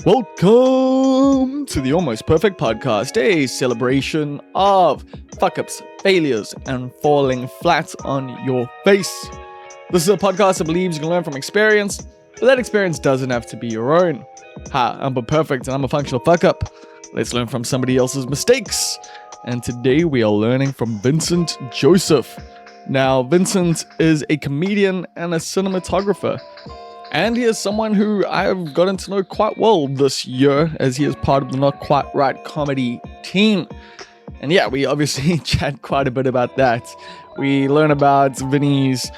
Welcome to the Almost Perfect Podcast, a celebration of fuck-ups, failures, and falling flat on your face. This is a podcast that believes you can learn from experience, but that experience doesn't have to be your own. Hi, I'm Perfect, and I'm a functional fuck-up. Let's learn from somebody else's mistakes. And today we are learning from Vincent Joseph. Now, Vincent is a comedian and a cinematographer. And he is someone who I've gotten to know quite well this year, as he is part of the Not Quite Right comedy team. And yeah, we obviously chat quite a bit about that. We learn about Vinnie's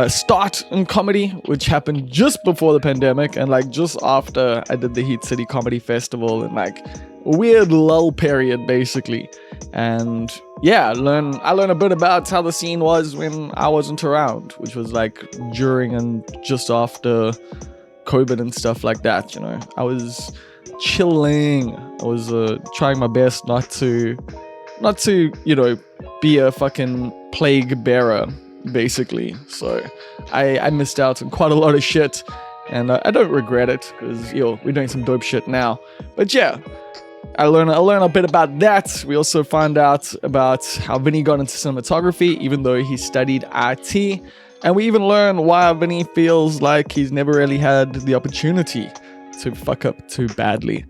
start in comedy, which happened just before the pandemic and just after I did the Heat City Comedy Festival, and a weird lull period basically. And yeah, I learn a bit about how the scene was when I wasn't around, which was during and just after COVID and stuff like that. I was chilling. I was trying my best not to be a fucking plague bearer, basically. So I missed out on quite a lot of shit, and I don't regret it because we're doing some dope shit now. But yeah, I learn a bit about that. We also find out about how Vinnie got into cinematography, even though he studied IT. And we even learn why Vinnie feels like he's never really had the opportunity to fuck up too badly.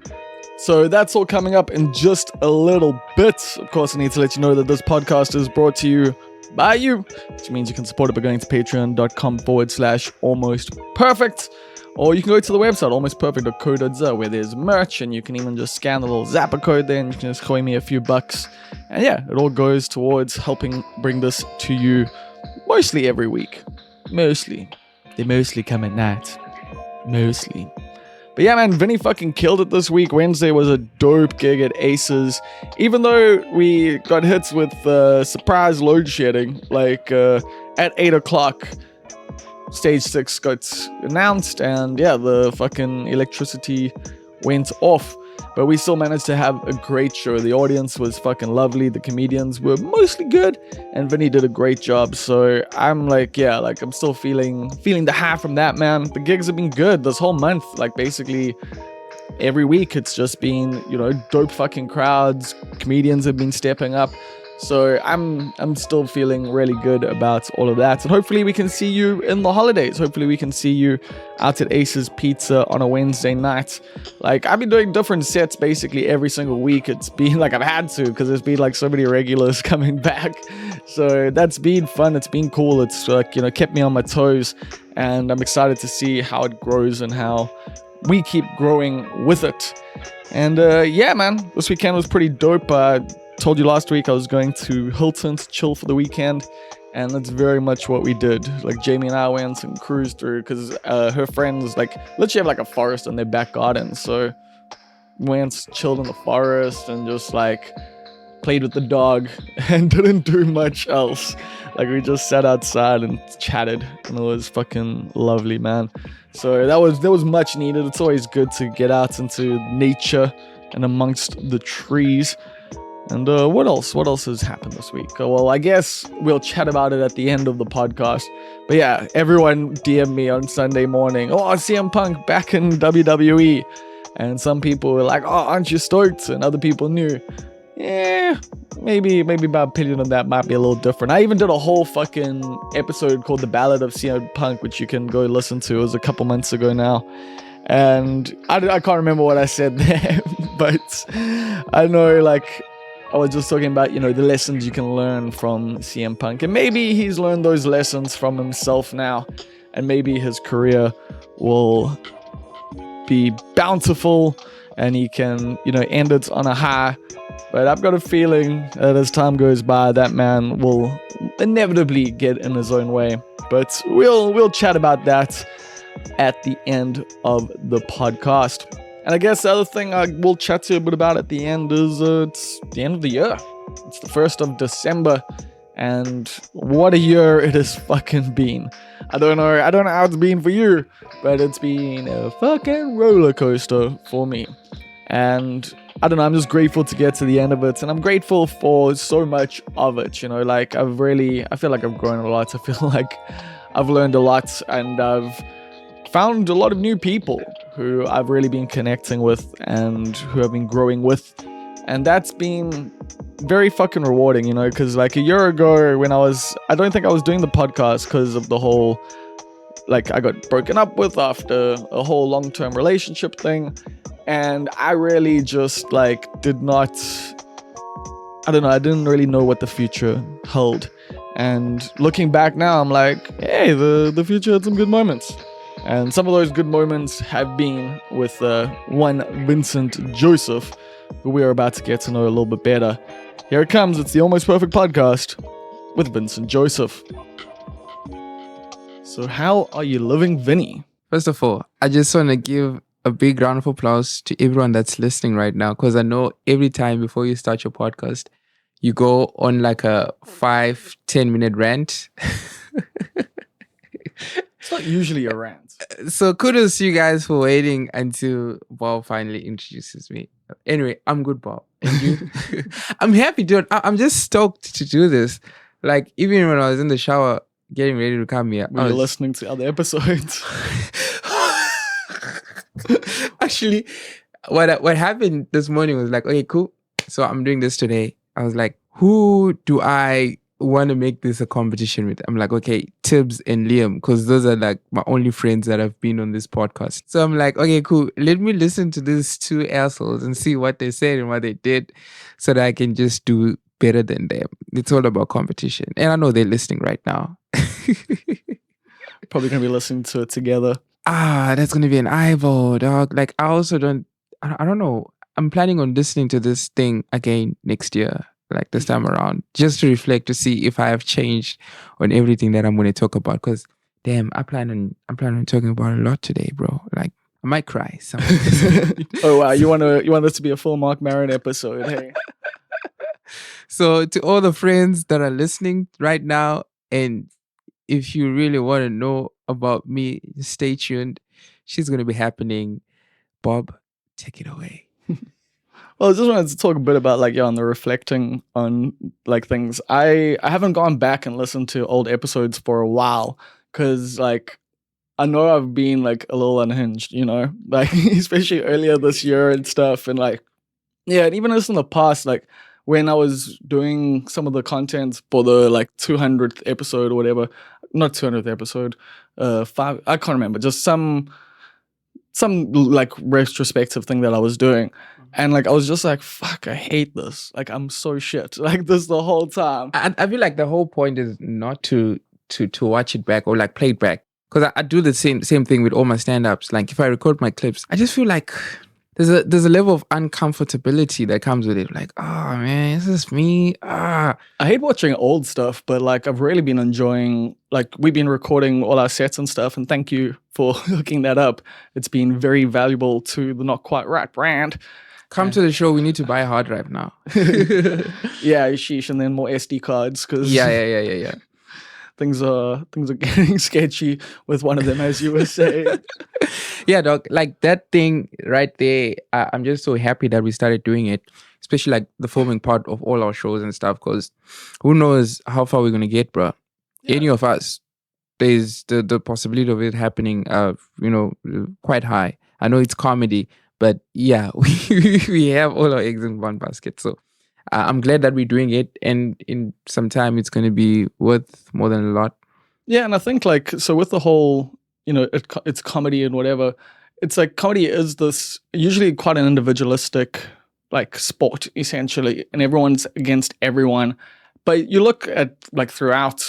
So that's all coming up in just a little bit. Of course, I need to let you know that this podcast is brought to you by you, which means you can support it by going to patreon.com/almostperfect. Or you can go to the website, almostperfect.co.za, where there's merch, and you can even just scan the little Zapper code there, and you can just coin me a few bucks. And yeah, it all goes towards helping bring this to you mostly every week. Mostly. They mostly come at night. Mostly. But yeah, man, Vinnie fucking killed it this week. Wednesday was a dope gig at Aces. Even though we got hits with surprise load shedding, at 8 o'clock. Stage 6 got announced, and yeah, the fucking electricity went off. But we still managed to have a great show. The audience was fucking lovely. The comedians were mostly good, and Vinnie did a great job. So I'm I'm still feeling the high from that, man. The gigs have been good this whole month. Basically every week it's just been, dope fucking crowds. Comedians have been stepping up. So I'm still feeling really good about all of that. And hopefully we can see you in the holidays. Hopefully we can see you out at Ace's Pizza on a Wednesday night. I've been doing different sets basically every single week. It's been I've had to, because there's been so many regulars coming back. So that's been fun. It's been cool. It's kept me on my toes. And I'm excited to see how it grows and how we keep growing with it. And yeah, man, this weekend was pretty dope. Told you last week I was going to Hilton to chill for the weekend, and that's very much what we did. Jamie and I went and cruised through, because her friends literally have a forest in their back garden. So we went, chilled in the forest, and just played with the dog and didn't do much else. We just sat outside and chatted, and it was fucking lovely, man. So that was much needed. It's always good to get out into nature and amongst the trees. And what else has happened this week? Well, I guess we'll chat about it at the end of the podcast. But yeah, everyone DM'd me on Sunday morning, CM Punk back in WWE. And some people were like, aren't you stoked? And other people knew. Yeah, maybe my opinion on that might be a little different. I even did a whole fucking episode called The Ballad of CM Punk, which you can go listen to. It was a couple months ago now. And I can't remember what I said there. But I know, I was just talking about, the lessons you can learn from CM Punk. And maybe he's learned those lessons from himself now. And maybe his career will be bountiful and he can, end it on a high. But I've got a feeling that as time goes by, that man will inevitably get in his own way. But we'll chat about that at the end of the podcast. And I guess the other thing I will chat to you a bit about at the end is it's the end of the year. It's the 1st of December, and what a year it has fucking been. I don't know how it's been for you, but it's been a fucking roller coaster for me. And I don't know, I'm just grateful to get to the end of it, and I'm grateful for so much of it, I feel like I've grown a lot. I feel like I've learned a lot, and I've found a lot of new people who I've really been connecting with and who I've been growing with. And that's been very fucking rewarding, you know, because like a year ago when I don't think I was doing the podcast because of the whole, like I got broken up with after a whole long-term relationship thing. And I really just like I don't know, I didn't really know what the future held. And looking back now, I'm like, hey, the future had some good moments. And some of those good moments have been with one Vincent Joseph, who we are about to get to know a little bit better. Here it comes, it's the Almost Perfect Podcast with Vincent Joseph. So how are you living, Vinnie? First of all, I just want to give a big round of applause to everyone that's listening right now, because I know every time before you start your podcast, you go on like a 5-10 minute rant. It's not usually a rant. So kudos to you guys for waiting until Bob finally introduces me. Anyway, I'm good, Bob. And you? I'm happy, dude. I'm just stoked to do this. Like, even when I was in the shower getting ready to come here, Were you listening to other episodes? Actually, what happened this morning was like, okay, cool. So I'm doing this today. I was like, who do I want to make this a competition with? I'm like, okay, Tibbs and Liam, because those are like my only friends that have been on this podcast. So I'm like, okay, cool. Let me listen to these two assholes and see what they said and what they did so that I can just do better than them. It's all about competition. And I know they're listening right now. Probably going to be listening to it together. That's going to be an eyeball, dog. Like, I don't know. I'm planning on listening to this thing again next year, like this time around, just to reflect to see if I have changed on everything that I'm going to talk about. Because, damn, I'm planning on talking about a lot today, bro. Like, I might cry. Oh wow, you want this to be a full Mark Maron episode, hey? So to all the friends that are listening right now, and if you really want to know about me, stay tuned. She's going to be happening. Bob, take it away. Well, I just wanted to talk a bit about like on the reflecting on like things. I haven't gone back and listened to old episodes for a while because like I know I've been like a little unhinged, you know, like especially earlier this year and stuff, and like yeah, and even just in the past, like when I was doing some of the content for the like 200th episode or whatever, not 200th episode, five, I can't remember, just some like retrospective thing that I was doing. And like I was just like, fuck, I hate this. Like I'm so shit. Like this the whole time. I feel like the whole point is not to watch it back or like play it back. Because I do the same thing with all my stand-ups. Like if I record my clips, I just feel like there's a level of uncomfortability that comes with it. Like, oh man, is this me? I hate watching old stuff, but like I've really been enjoying, like we've been recording all our sets and stuff, and thank you for hooking that up. It's been very valuable to the Not Quite Right brand. Come to the show. We need to buy a hard drive now. Yeah, sheesh, and then more SD cards because yeah. Things are getting sketchy with one of them, as you were saying. Yeah, dog. Like that thing right there. I'm just so happy that we started doing it, especially like the filming part of all our shows and stuff. Because who knows how far we're gonna get, bro? Yeah. Any of us, there's the possibility of it happening. Quite high. I know it's comedy, but yeah, we have all our eggs in one basket. So I'm glad that we're doing it, and in some time it's going to be worth more than a lot. Yeah, and I think like so with the whole, it's comedy and whatever. It's like comedy is this usually quite an individualistic like sport essentially, and everyone's against everyone. But you look at like throughout,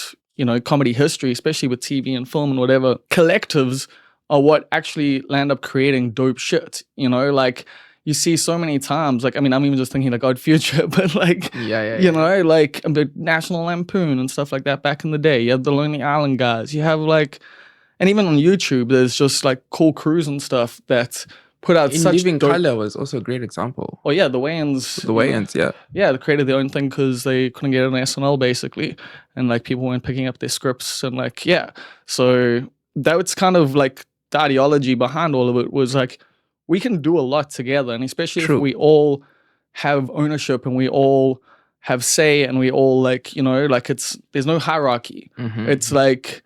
comedy history, especially with TV and film and whatever, collectives are what actually land up creating dope shit. Like you see so many times, like, I mean, I'm even just thinking like Odd Future, but like, like the National Lampoon and stuff like that back in the day. You have the Lonely Island guys. You have like, and even on YouTube, there's just like cool crews and stuff that put out such Living Color was also a great example. Oh yeah, the Wayans. The Wayans, yeah. Yeah, they created their own thing because they couldn't get an SNL basically, and like people weren't picking up their scripts and like yeah, so that was kind of like the ideology behind all of it was like we can do a lot together, and especially if we all have ownership and we all have say and we all like like there's no hierarchy. It's like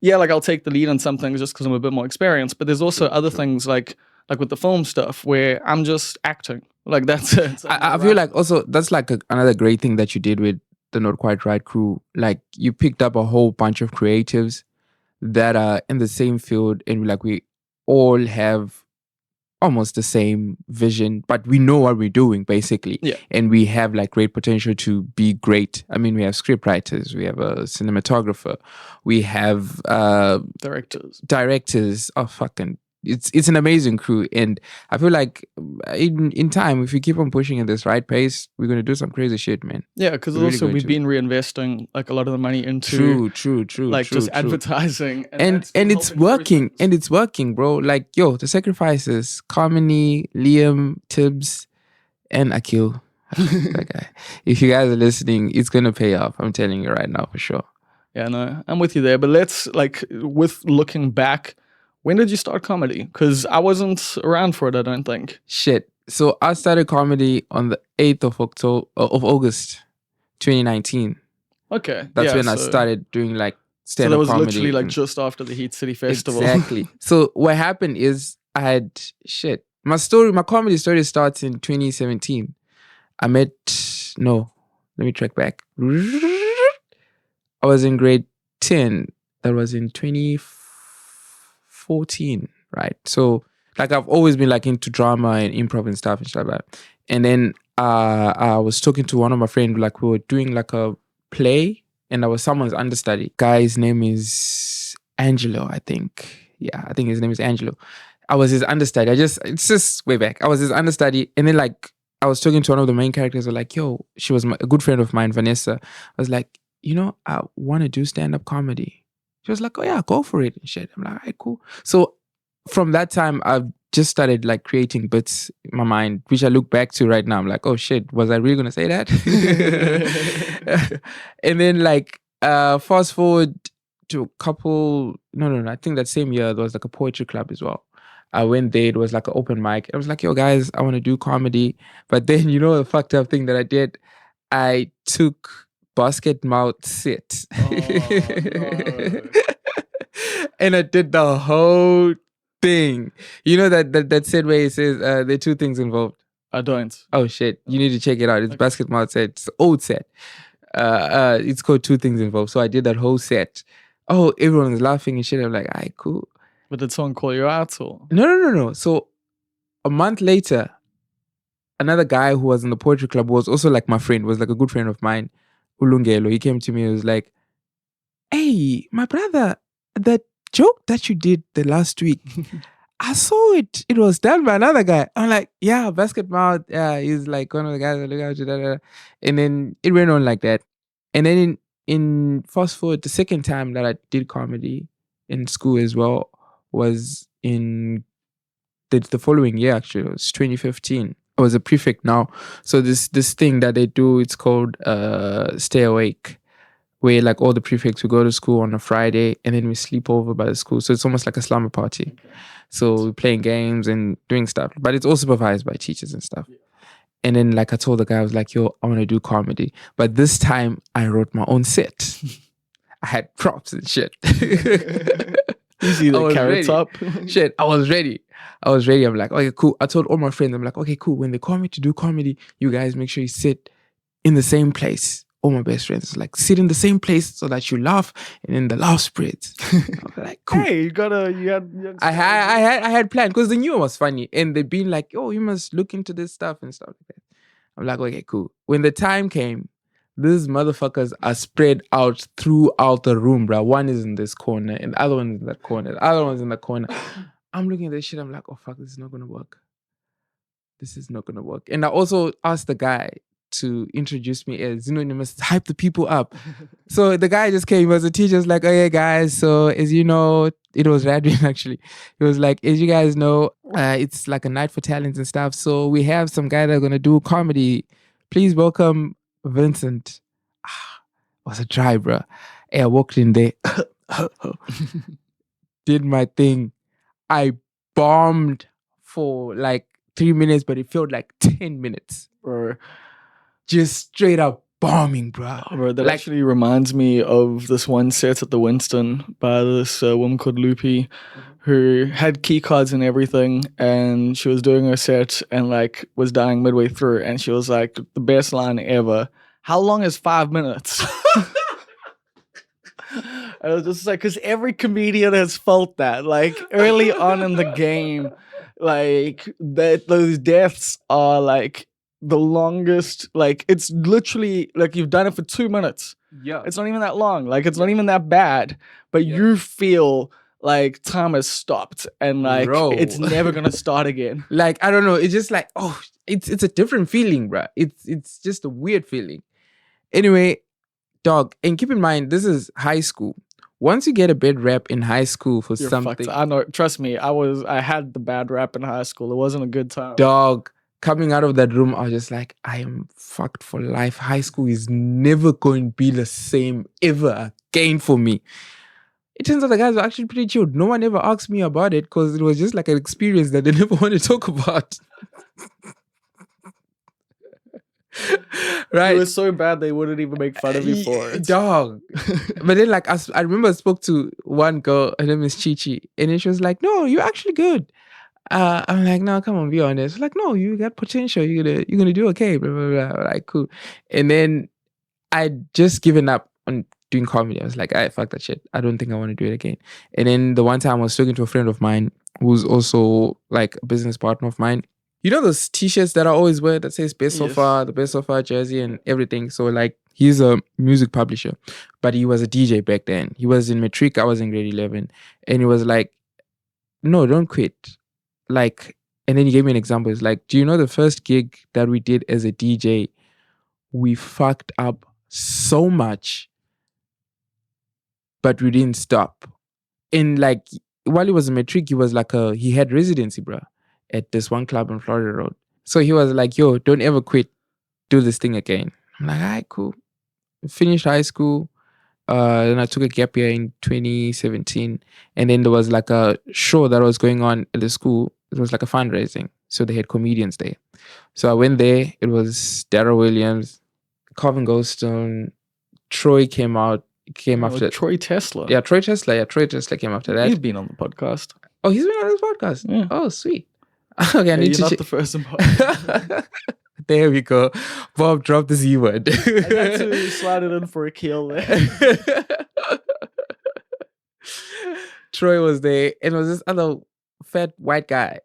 yeah, like I'll take the lead on some things just because I'm a bit more experienced. But there's also other things like with the film stuff where I'm just acting. Like that's it. It's like I feel like also that's like another great thing that you did with the Not Quite Right crew. Like you picked up a whole bunch of creatives that are in the same field, and like we all have almost the same vision, but we know what we're doing basically. Yeah. And we have like great potential to be great. I mean, we have script writers, we have a cinematographer, we have directors. Oh fucking it's an amazing crew. And I feel like in time, if we keep on pushing at this right pace, we're gonna do some crazy shit, man. Yeah, because We're really also going we've to. been reinvesting like a lot of the money into True. like just advertising, And it's working, and it's working, bro. Like, yo, the sacrifices, Carmony, Liam, Tibbs, and Akil. That guy. If you guys are listening, it's gonna pay off. I'm telling you right now for sure. Yeah, no, I'm with you there. But let's like with looking back, when did you start comedy? Because I wasn't around for it, I don't think. Shit. So I started comedy on the 8th of August, 2019. Okay. That's yeah, when I started doing like So that stand-up was comedy. literally like just after the Heat City Festival. Exactly. So what happened is I had my comedy story starts in 2017. Let me track back. I was in grade 10. That was in 2014, right? So like I've always been like into drama and improv and stuff like that. And then I was talking to one of my friends, like we were doing like a play, and I was someone's understudy. Guy's name is Angelo, I think. Yeah, I think his name is Angelo. I was his understudy. It's just way back. I was his understudy. And then like I was talking to one of the main characters. Like, yo, she was a good friend of mine, Vanessa. I was like, I want to do stand-up comedy. She was like, oh yeah, go for it and shit. I'm like, all right, cool. So from that time, I've just started like creating bits in my mind, which I look back to right now. I'm like, oh shit, was I really gonna say that? And then like fast forward to a couple, no, I think that same year there was like a poetry club as well. I went there, it was like an open mic. I was like, yo guys, I want to do comedy. But then the fucked up thing that I did, I took basket mouth sit. Oh, no. And I did the whole thing. You know that set where it says there are two things involved. I don't. Oh shit. You need to check it out. It's basket mouth set. It's an old set. It's called Two Things Involved. So I did that whole set. Oh, everyone was laughing and shit. I'm like, alright, cool. But did someone call you out or? No. So a month later, another guy who was in the poetry club was also like my friend, was like a good friend of mine, Ulungelo. He came to me and was like, hey, my brother, that joke that you did the last week, I saw it. It was done by another guy. I'm like, yeah, basket mouth. Yeah, he's like one of the guys that look out you. Da, da, da. And then it went on like that. And then in fast forward, the second time that I did comedy in school as well was in the following year. Actually, it was 2015. I was a prefect now. So this thing that they do, it's called Stay Awake, where like all the prefects, we go to school on a Friday and then we sleep over by the school. So it's almost like a slumber party. Okay. So we're playing games and doing stuff, but it's all supervised by teachers and stuff. Yeah. And then like I told the guy, I was like, yo, I want to do comedy. But this time I wrote my own set. I had props and shit. Easy the carrots up. Shit, I was ready. I'm like, okay, cool. I told all my friends, I'm like, okay, cool. When they call me to do comedy, you guys make sure you sit in the same place. All my best friends like sit in the same place so that you laugh and then the laugh spreads. I'm like, cool. Hey, you had I had planned because they knew it was funny and they'd been like, oh, you must look into this stuff and stuff like that. I'm like, okay, cool. When the time came, these motherfuckers are spread out throughout the room, bro. One is in this corner and the other one is in that corner. The other one's in the corner. I'm looking at this shit. I'm like, oh fuck, this is not gonna work. This is not gonna work. And I also asked the guy to introduce me as, you must hype the people up. So the guy just came as a teacher, was like, oh yeah, guys, so as you know, it was Radwin actually. It was like, as you guys know, it's like a night for talents and stuff. So we have some guy that are gonna do comedy. Please welcome Vincent. It was a try, bro. Hey, I walked in there, did my thing. I bombed for like 3 minutes, but it felt like 10 minutes. Just straight up bombing, bro. Oh, bro, that Like- actually reminds me of this one set at the Winston by this woman called Loopy, who had key cards and everything, and she was doing her set and like was dying midway through, and she was like, the best line ever. How long is 5 minutes? I was just like, because every comedian has felt that, like early on in the game, like that those deaths are like the longest. Like it's literally like you've done it for 2 minutes. Yeah. It's not even that long. Like it's not even that bad, but Yeah. you feel like time has stopped and like Bro. it's never gonna start again. Like, I don't know. It's just like, oh, it's a different feeling, bro. It's just a weird feeling. Anyway, dog, and keep in mind, this is high school. Once you get a bad rap in high school for You're something, fucked. I know. Trust me. I had the bad rap in high school. It wasn't a good time. dog, coming out of that room, I was just like, I am fucked for life. High school is never going to be the same ever again for me. It turns out the guys were actually pretty chill. No one ever asked me about it because it was just like an experience that they never want to talk about. Right? It was so bad they wouldn't even make fun of you for it. Dog. But then, like, I remember I spoke to one girl, her name is Chichi, and then she was like, "No, you're actually good." I'm like, "No, come on, be honest." Like, "No, you got potential. You're gonna do okay." Blah blah blah. I'm like, cool. And then I'd just given up on doing comedy. I was like, "I fuck that shit. I don't think I want to do it again." And then the one time I was talking to a friend of mine who's also like a business partner of mine. You know those t-shirts that I always wear that says best so Yes. far, the best so far jersey and everything. So like he's a music publisher, but he was a DJ back then. He was in matric, I was in grade 11. And he was like, no, don't quit. Like, and then he gave me an example. It's like, do you know the first gig that we did as a DJ, we fucked up so much, but we didn't stop. And like, while he was in matric, he had residency, bro, at this one club on Florida Road. So he was like, yo, don't ever quit. Do this thing again. I'm like, all right, cool. Finished high school. Then I took a gap year in 2017. And then there was like a show that was going on at the school. It was like a fundraising. So they had comedians there. So I went there. It was Darryl Williams, Calvin Goldstone, Troy came out. After Troy Tesla. Yeah, Troy Tesla. Yeah, Troy Tesla came after that. He's been on the podcast. Oh, he's been on this podcast. Yeah. Oh, sweet. Okay, I need You're to not check. the first podcast. There we go. Bob dropped the Z word. I had to slide it in for a kill there. Troy was there, and it was this other fat white guy.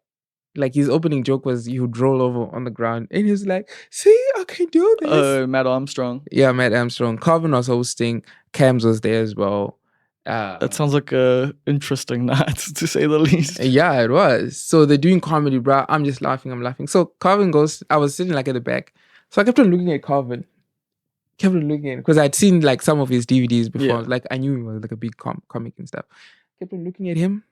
Like his opening joke was he would roll over on the ground, and he was like, "See, I can do this." Matt Armstrong. Yeah, Matt Armstrong. Calvin was hosting. Cams was there as well. That sounds like a interesting night, to say the least. Yeah, it was. So they're doing comedy, bro. I'm just laughing. I'm laughing. So Calvin goes, I was sitting like at the back. So I kept on looking at Calvin. Kept on looking at because I'd seen like some of his DVDs before. Yeah. Like I knew he was like a big comic and stuff. Kept on looking at him.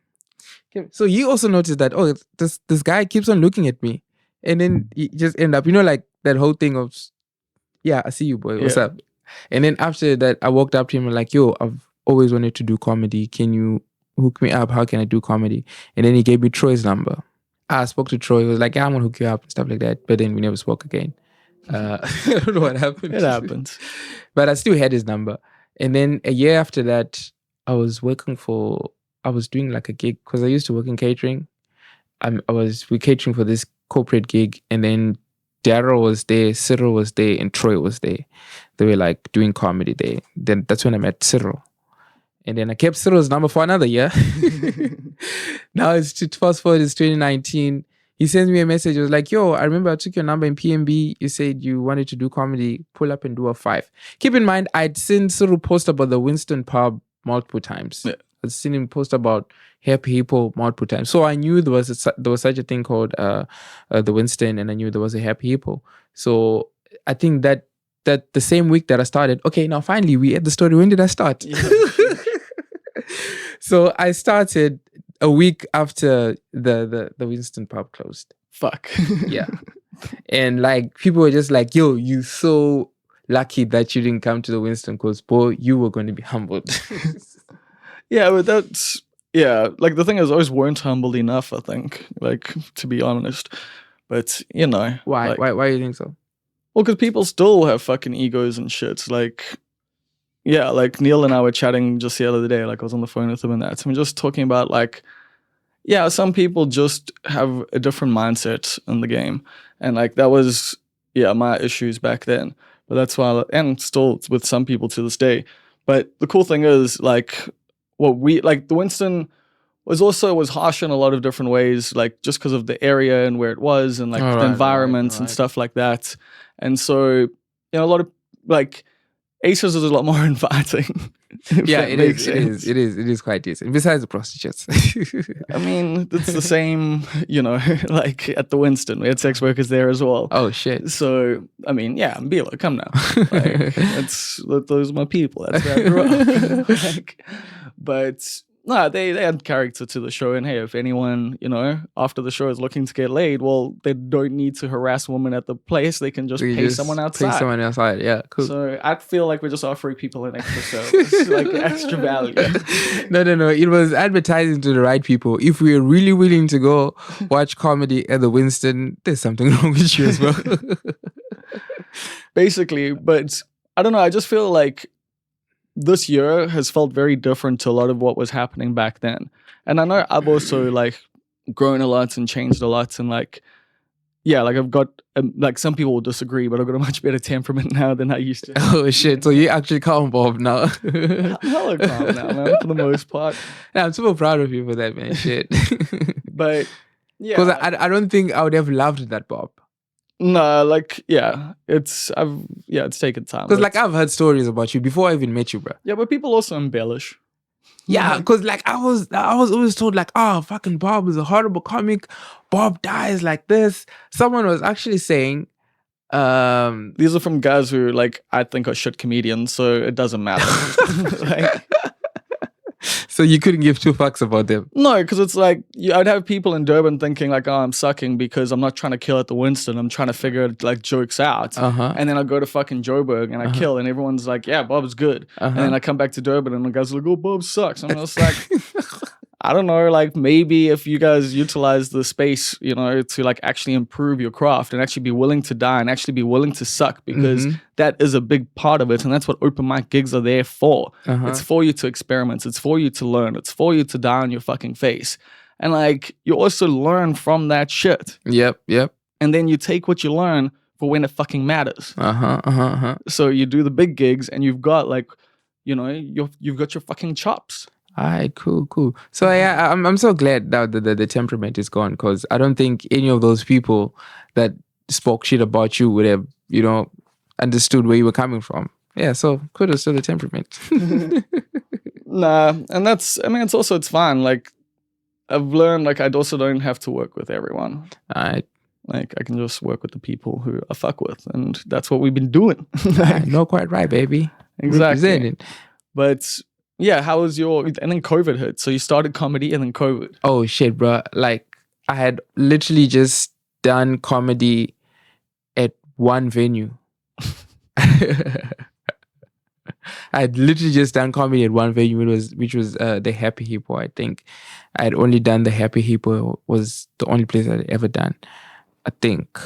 So he also noticed that, oh, this guy keeps on looking at me. And then he just end up, like that whole thing of, yeah, I see you, boy. What's up? And then after that, I walked up to him and like, yo, I've always wanted to do comedy. Can you hook me up? How can I do comedy? And then he gave me Troy's number. I spoke to Troy. He was like, yeah, I'm going to hook you up and stuff like that. But then we never spoke again. I don't know what happened. It happens. But I still had his number. And then a year after that, I was doing like a gig because I used to work in catering. We catering for this corporate gig. And then Daryl was there, Cyril was there, and Troy was there. They were like doing comedy there. Then that's when I met Cyril. And then I kept Cyril's number for another year. Now fast forward, it's 2019. He sends me a message. He was like, yo, I remember I took your number in PMB. You said you wanted to do comedy. Pull up and do a 5. Keep in mind, I'd seen Cyril post about the Winston pub multiple times. Yeah. I'd seen him post about Happy Hippo multiple times. So I knew there was such a thing called the Winston, and I knew there was a Happy Hippo. So I think that the same week that I started, okay, now finally we at the story. When did I start? Yeah. So I started a week after the Winston pub closed. Fuck. Yeah. And like people were just like, yo, you so lucky that you didn't come to the Winston because boy, you were going to be humbled. Yeah, but that's like the thing is I always weren't humbled enough, I think. Like, to be honest. But Why? Like, Why do you think so? Well, because people still have fucking egos and shit. Like, yeah, like Neil and I were chatting just the other day. Like, I was on the phone with him and that. So we're just talking about, like, yeah, some people just have a different mindset in the game. And, like, that was, yeah, my issues back then. But that's why, and still with some people to this day. But the cool thing is, like, the Winston was harsh in a lot of different ways, like just because of the area and where it was and like All the right, environments and stuff like that. And so, a lot of like Aces is a lot more inviting. If Yeah, that it makes is. It sense. is. It is. It is quite decent. Besides the prostitutes. I mean, it's the same, like at the Winston. We had sex workers there as well. Oh shit. So, I mean, yeah, Bila, come now. Like, those are my people. That's where I grew up. Like, but no, they add character to the show. And hey, if anyone, after the show is looking to get laid, well, they don't need to harass women at the place. They can just You pay just someone pay outside. someone outside. Yeah, cool. So I feel like we're just offering people an extra service, like extra value. No. It was advertising to the right people. If we're really willing to go watch comedy at the Winston, there's something wrong with you as well. Basically, but I don't know. I just feel like this year has felt very different to a lot of what was happening back then. And I know I've also like grown a lot and changed a lot. And like, yeah, like I've got, like some people will disagree, but I've got a much better temperament now than I used to. Oh shit. So you actually calm Bob now. I'm hella calm now, man, for the most part. Yeah, I'm super proud of you for that, man. Shit. But yeah. Because I don't think I would have loved that Bob. No, like, yeah, it's taken time. Because like I've heard stories about you before I even met you, bro. Yeah, but people also embellish. Yeah, because like I was always told like, oh, fucking Bob is a horrible comic. Bob dies like this. Someone was actually saying, these are from guys who like I think are shit comedians, so it doesn't matter. Like, so you couldn't give two fucks about them. no, because it's like I'd have people in Durban thinking like, oh, I'm sucking because I'm not trying to kill at the Winston. I'm trying to figure like jokes out. And then I go to fucking Joburg and I kill, and everyone's like, yeah, Bob's good. And then I come back to Durban and the guys are like, oh, Bob sucks. And I'm just like, I don't know, like maybe if you guys utilize the space, to like actually improve your craft and actually be willing to die and actually be willing to suck, because that is a big part of it. And that's what open mic gigs are there for. It's for you to experiment. It's for you to learn. It's for you to die on your fucking face. And like, you also learn from that shit. Yep. And then you take what you learn for when it fucking matters. So you do the big gigs and you've got like, you've got your fucking chops. All right, cool. So yeah, I'm so glad that the temperament is gone, because I don't think any of those people that spoke shit about you would have, understood where you were coming from. Yeah, so kudos to the temperament. Nah, and it's fine. Like, I've learned, like, I also don't have to work with everyone. All right. Like, I can just work with the people who I fuck with, and that's what we've been doing. I know quite right, baby. Exactly. Representing. But yeah, how was and then COVID hit. So you started comedy and then COVID. Oh shit, bro. Like, I had literally just done comedy at one venue. I had literally just done comedy at one venue, which was the Happy Hippo. I think I had only done the Happy Hippo. Was the only place I'd ever done. I think.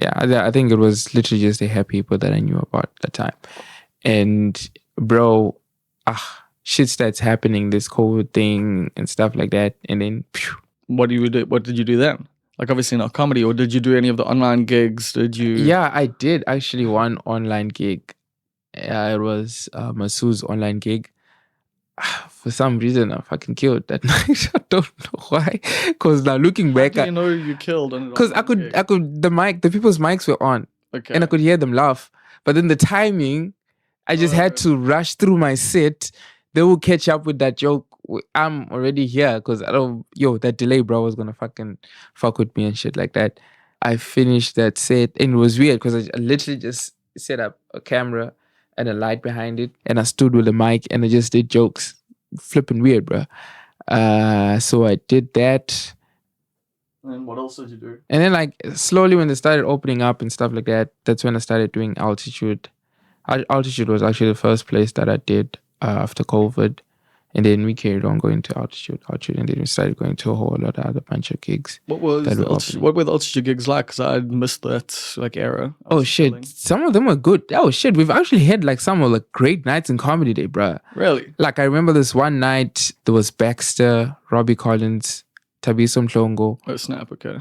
Yeah, I think it was literally just the Happy Hippo that I knew about at the time. And bro, shit starts happening, this COVID thing and stuff like that. And then phew. What did you do then? Like, obviously not comedy, or did you do any of the online gigs? Did you? Yeah, I did actually one online gig. It was Masu's online gig. For some reason, I fucking killed that night. I don't know why. Because now looking back, how do you know you killed? Because I could, the people's mics were on, okay, and I could hear them laugh. But then the timing, I just had to rush through my set. They will catch up with that joke. I'm already here because that delay, bro, was gonna fucking fuck with me and shit like that. I finished that set, and it was weird because I literally just set up a camera and a light behind it, and I stood with a mic and I just did jokes. Flipping weird, bro. So I did that. And what else did you do? And then like slowly when they started opening up and stuff like that, that's when I started doing Altitude. Altitude was actually the first place that I did after COVID. And then we carried on going to altitude, and then we started going to a whole lot of other bunch of gigs. What was that the were opening. what were the altitude gigs like? Because I missed that like era. I Oh was shit, chilling. some of them were good. Oh shit, we've actually had like some of the great nights in Comedy Day, bruh. Really? Like I remember this one night, there was Baxter, Robbie Collins, Tabiso Mhlongo. Oh snap! Okay.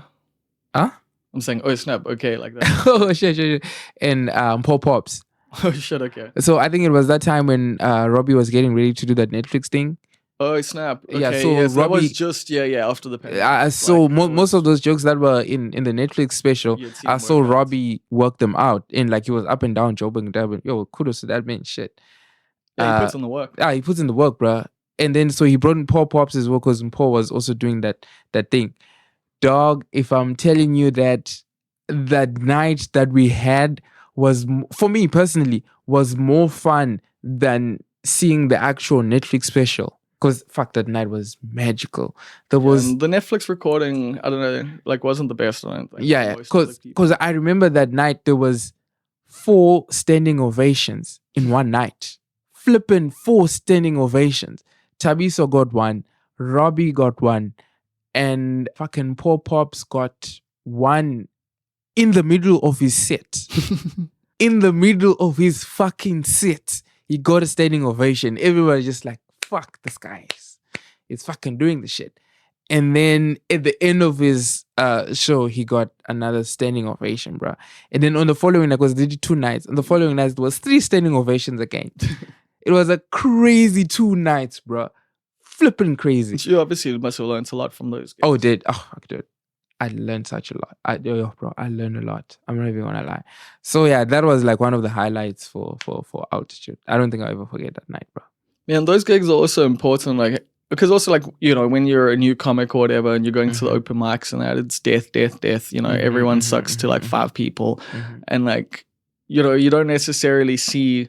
Huh? I'm saying, oh snap! Okay, like that. Oh shit. And Paul Pops. Oh shit! Okay. So I think it was that time when Robbie was getting ready to do that Netflix thing. Oh snap! Okay, Yeah, so yes, that was Robbie- just after the pandemic. So Like, that most was- of those jokes that were in the Netflix special, you'd seen I them saw work out. Robbie work them out, and like he was up and down, jobbing and dabbing. Yo, kudos to that man. Shit. Yeah, he puts in the work. Yeah, he puts in the work, bruh. And then so he brought in Paul Pops as well, because Paul was also doing that thing. Dog, if I'm telling you that night that we had was, for me personally, was more fun than seeing the actual Netflix special. Because fuck, that night was magical. There was And the Netflix recording, I don't know, like wasn't the best. I don't think. yeah, for most of the people. because I remember that night there was 4 standing ovations in one night. Flipping 4 standing ovations. Tabiso got one, Robbie got one, and fucking Paul Pops got one in the middle of his set. In the middle of his fucking set, he got a standing ovation. Everybody just like, fuck, this guy is fucking doing the shit. And then at the end of his show, he got another standing ovation, bro. And then on the following night, because they did 2 nights, on the following nights, there was 3 standing ovations again. It was a crazy 2 nights, bro. Flipping crazy. You obviously must have learned a lot from those gigs. Oh, dude. Oh, dude. I learned such a lot. I learned a lot. I'm not even gonna lie. So yeah, that was like one of the highlights for altitude. I don't think I'll ever forget that night, bro. Man, those gigs are also important, like because also like when you're a new comic or whatever, and you're going to the open mics and that, it's death. Everyone sucks to like 5 people, and like you don't necessarily see,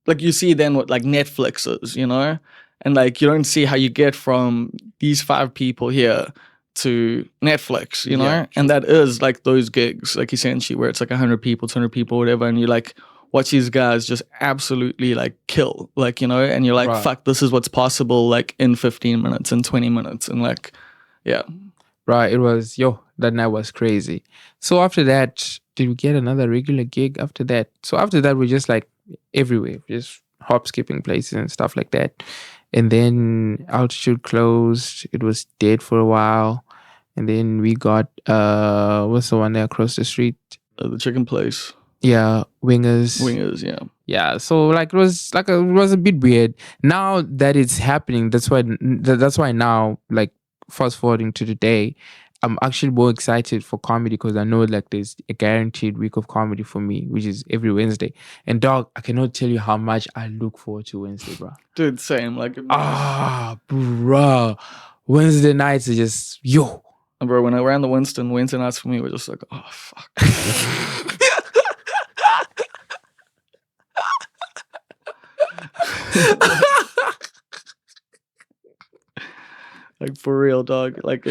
like you see then what like Netflix is, and like you don't see how you get from these 5 people here to Netflix, Yeah, and that is like those gigs, like essentially where it's like 100 people, 200 people, whatever, and you like watch these guys just absolutely like kill, like, and you're like, Right. fuck, this is what's possible, like in 15 minutes and 20 minutes, and like, yeah. Right, it was, that night was crazy. So after that, did we get another regular gig after that? So after that, we're just like everywhere, just hop skipping places and stuff like that. And then altitude closed. It was dead for a while. And then we got, what's the one there across the street? The chicken place. Yeah, Wingers. Yeah. Yeah, so like it was a bit weird. Now that it's happening, that's why now, like fast forwarding to today, I'm actually more excited for comedy because I know like there's a guaranteed week of comedy for me, which is every Wednesday. And dog, I cannot tell you how much I look forward to Wednesday, bro. Dude, same. Like, bro, Wednesday nights are just And bro, when I ran the Wednesday nights for me were just like, oh fuck. Like for real, dog. Like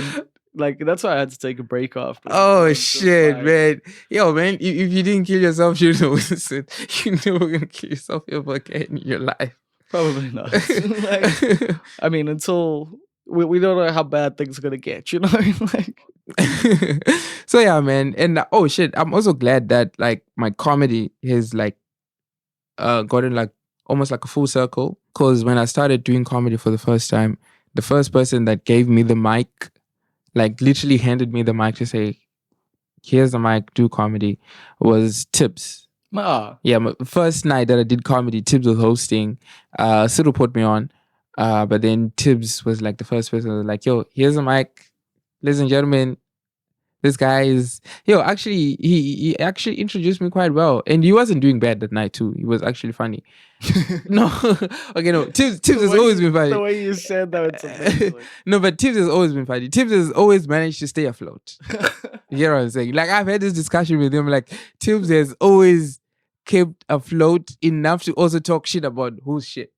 that's why I had to take a break off. Oh shit, man. Yo, man, if you didn't kill yourself, you know you're gonna kill yourself ever again in your life. Probably not. Like, I mean, until we don't know how bad things are gonna get, like. So yeah, man. And oh shit, I'm also glad that like my comedy has like gotten like almost like a full circle. Cause when I started doing comedy for the first time, the first person that gave me the mic, like literally handed me the mic to say, here's the mic, do comedy, was Tibbs. Yeah, my first night that I did comedy, Tibbs was hosting. Cyril put me on. But then Tibbs was like the first person that was like, yo, here's the mic. Ladies and gentlemen, this guy is actually he actually introduced me quite well. And he wasn't doing bad that night too. He was actually funny. No. Okay, no. Tibbs has always been funny. The way you said that, it's amazing. No, but Tibbs has always been funny. Tibbs has always managed to stay afloat. You know what I'm saying? Like I've had this discussion with him. Like Tibbs has always kept afloat enough to also talk shit about whose shit.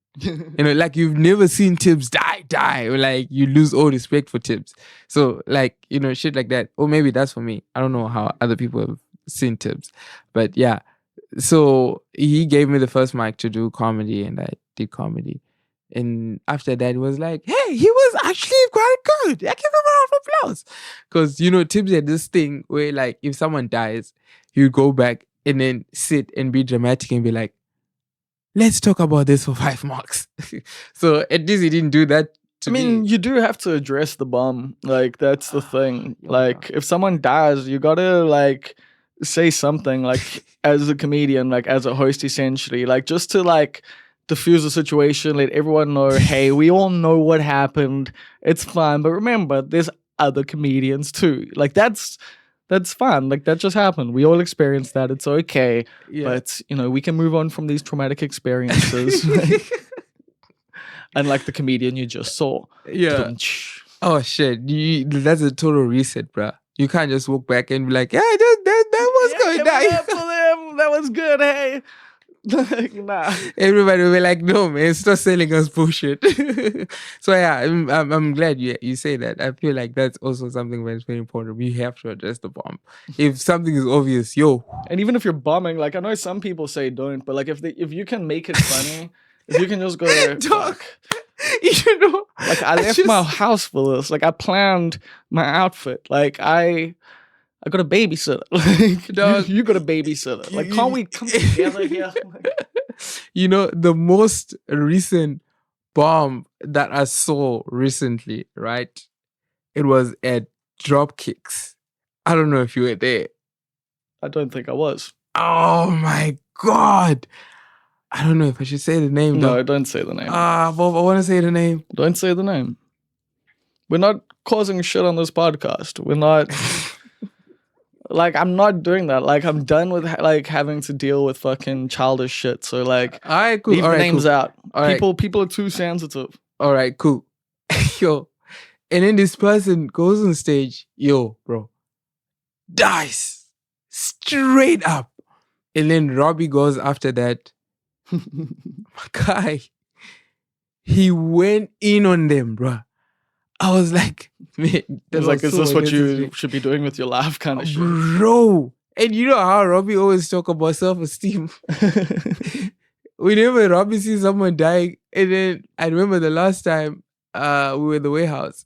Like you've never seen Tibbs die, or like you lose all respect for Tibbs. So like, shit like that. Or maybe that's for me. I don't know how other people have seen Tibbs. But yeah. So he gave me the first mic to do comedy and I did comedy. And after that, it was like, hey, he was actually quite good. I give him a round of applause. Because, Tibbs had this thing where, like, if someone dies, you go back and then sit and be dramatic and be like, let's talk about this for 5 marks. So at least he didn't do that to I mean, me. you do have to address the bum. Like, that's the thing. Yeah. Like, if someone dies, you gotta, like, say something, like, as a comedian, like, as a host, essentially. Like, just to, like, diffuse the situation, let everyone know, hey, we all know what happened. It's fine. But remember, there's other comedians, too. Like, that's fine. Like, that just happened. We all experienced that. It's okay. Yeah. But, we can move on from these traumatic experiences. Unlike the comedian you just saw. Yeah. Oh shit! That's a total reset, bruh. You can't just walk back and be like, "Yeah, that was good." Give it up for them. That was good. Hey, like, nah. Everybody will be like, "No, man, stop selling us bullshit." So yeah, I'm glad you say that. I feel like that's also something that's very important. We have to address the bomb. If something is obvious, yo. And even if you're bombing, like I know some people say don't, but like if you can make it funny, if you can just go, fuck. Like I left my house for this. Like I planned my outfit. Like I got a babysitter. Like Dog. you got a babysitter. Like can't we come together here? The most recent bomb that I saw recently, right? It was at Dropkicks. I don't know if you were there. I don't think I was. Oh my God. I don't know if I should say the name though. No, don't say the name. Bob, I want to say the name. Don't say the name. We're not causing shit on this podcast. We're not. Like I'm not doing that. Like I'm done with like having to deal with fucking childish shit. So like, all right, cool. Leave the names out. All people are too sensitive. All right, cool. Yo, and then this person goes on stage. Yo, bro, dies straight up, and then Robbie goes after that. My guy, he went in on them, bro. I was like, man, is this what you should be doing with your life kind of shit? Bro. And you know how Robbie always talk about self-esteem? Whenever Robbie sees someone dying, and then I remember the last time we were in the warehouse,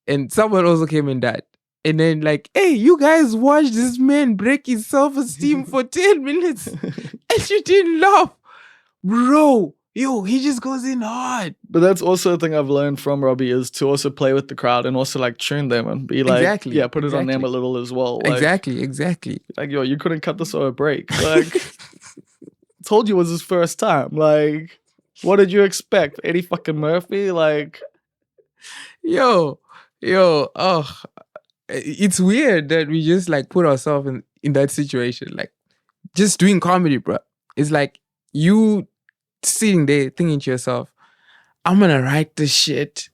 and someone also came and died. And then like, hey, you guys watched this man break his self-esteem for 10 minutes, and you didn't laugh. Bro, yo, he just goes in hard. But that's also a thing I've learned from Robbie is to also play with the crowd and also like tune them and be like, put it on them a little as well. Like, exactly. Like, yo, you couldn't cut this over a break. Like, told you it was his first time. Like, what did you expect? Eddie fucking Murphy? Like, yo, it's weird that we just like put ourselves in that situation. Like, just doing comedy, bro. It's like you sitting there thinking to yourself, I'm gonna write this shit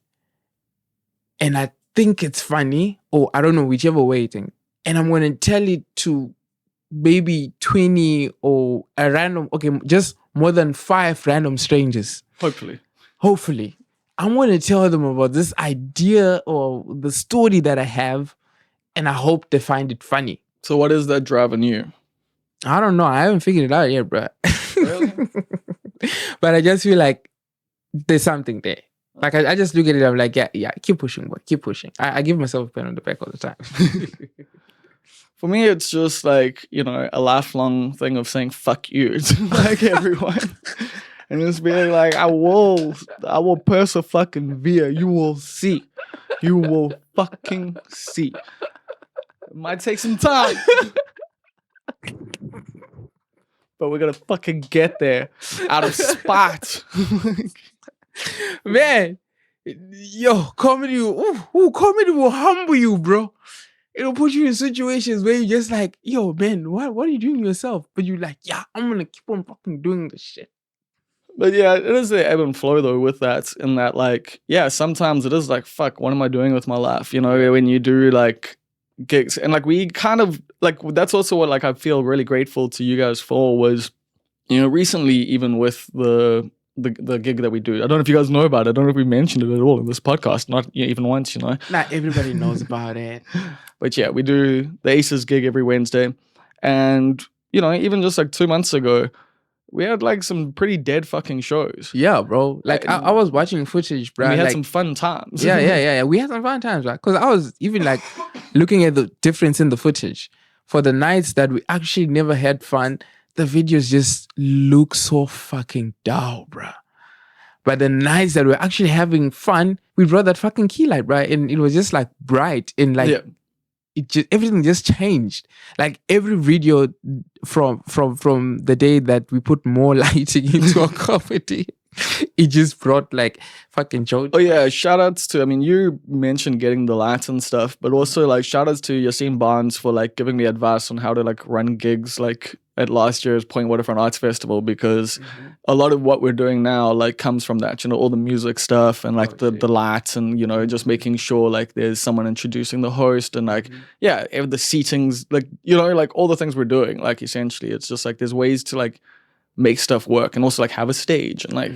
and I think it's funny, or I don't know, whichever way you think, and I'm gonna tell it to maybe 20 or a random, just more than 5 random strangers. Hopefully. I'm gonna tell them about this idea or the story that I have, and I hope they find it funny. So what is that driving you? I don't know. I haven't figured it out yet, bro. Really? But I just feel like there's something there. Like I just look at it, I'm like, yeah, keep pushing, boy, keep pushing. I give myself a pat on the back all the time. For me, it's just like, a lifelong thing of saying fuck you to like everyone. And just being like, I will persevere. You will see. You will fucking see. It might take some time. But we're gonna fucking get there out of spite. Man, yo, comedy will humble you, bro. It'll put you in situations where you're just like, yo, man, what are you doing to yourself? But you're like, yeah, I'm gonna keep on fucking doing this shit. But yeah, it is the ebb and flow though with that, in that like, yeah, sometimes it is like, fuck, what am I doing with my life? When you do like gigs, and like we kind of like, that's also what like I feel really grateful to you guys for was, recently even with the gig that we do. I don't know if you guys know about it. I don't know if we mentioned it at all in this podcast, not even once, Not everybody knows about it. But yeah, we do the Aces gig every Wednesday. And, even just like 2 months ago, we had like some pretty dead fucking shows. Yeah, bro. Like I was watching footage, bro. And we had like, some fun times. yeah. We had some fun times, right? Because I was even like looking at the difference in the footage. For the nights that we actually never had fun, the videos just look so fucking dull, bro. But the nights that we're actually having fun, we brought that fucking key light, right? And it was just like bright and like Yeah. everything just changed. Like every video from the day that we put more lighting into our comedy, it just brought like fucking joy. Oh yeah, shout outs to, I mean, you mentioned getting the lights and stuff, but also like shout outs to Yassine Barnes for like giving me advice on how to like run gigs like at last year's Point Waterfront Arts Festival, because a lot of what we're doing now like comes from that, you know, all the music stuff and like the lights and, you know, just making sure like there's someone introducing the host and like, yeah, the seatings, like, you know, like all the things we're doing, like essentially it's just like there's ways to like make stuff work and also like have a stage and like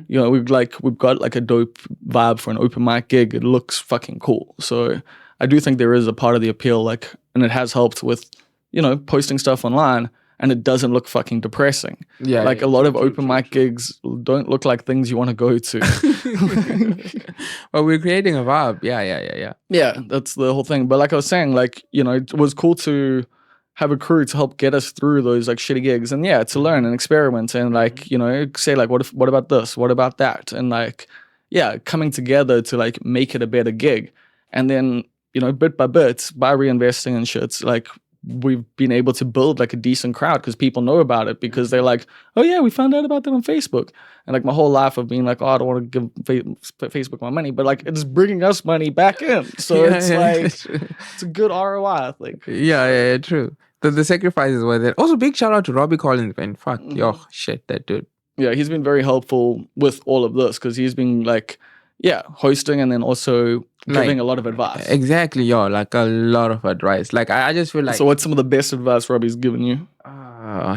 you know we've got like a dope vibe for an open mic gig. It looks fucking cool, so I do think there is a part of the appeal, like, and it has helped with, you know, posting stuff online and it doesn't look fucking depressing. Yeah, like yeah, a lot of open mic gigs don't look like things you want to go to. Well, we're creating a vibe. Yeah. Yeah, that's the whole thing. But like I was saying, like, you know, it was cool to have a crew to help get us through those like shitty gigs, and yeah, to learn and experiment and like, you know, say like, what about this, what about that, and like, yeah, coming together to like make it a better gig. And then, you know, bit by bit, by reinvesting and shit, like we've been able to build like a decent crowd because people know about it, because they're like, oh yeah, we found out about that on Facebook. And like my whole life of being like, oh, I don't want to give Facebook my money, but like it's bringing us money back in, so it's like it's a good ROI, I think. Yeah, true. The sacrifices were there. Also, big shout out to Robbie Collins, man. Fuck, yo, shit, that dude. Yeah, he's been very helpful with all of this because he's been like, yeah, hosting and then also giving Like, a lot of advice. Exactly, yo, like a lot of advice. Like I just feel like. So what's some of the best advice Robbie's given you?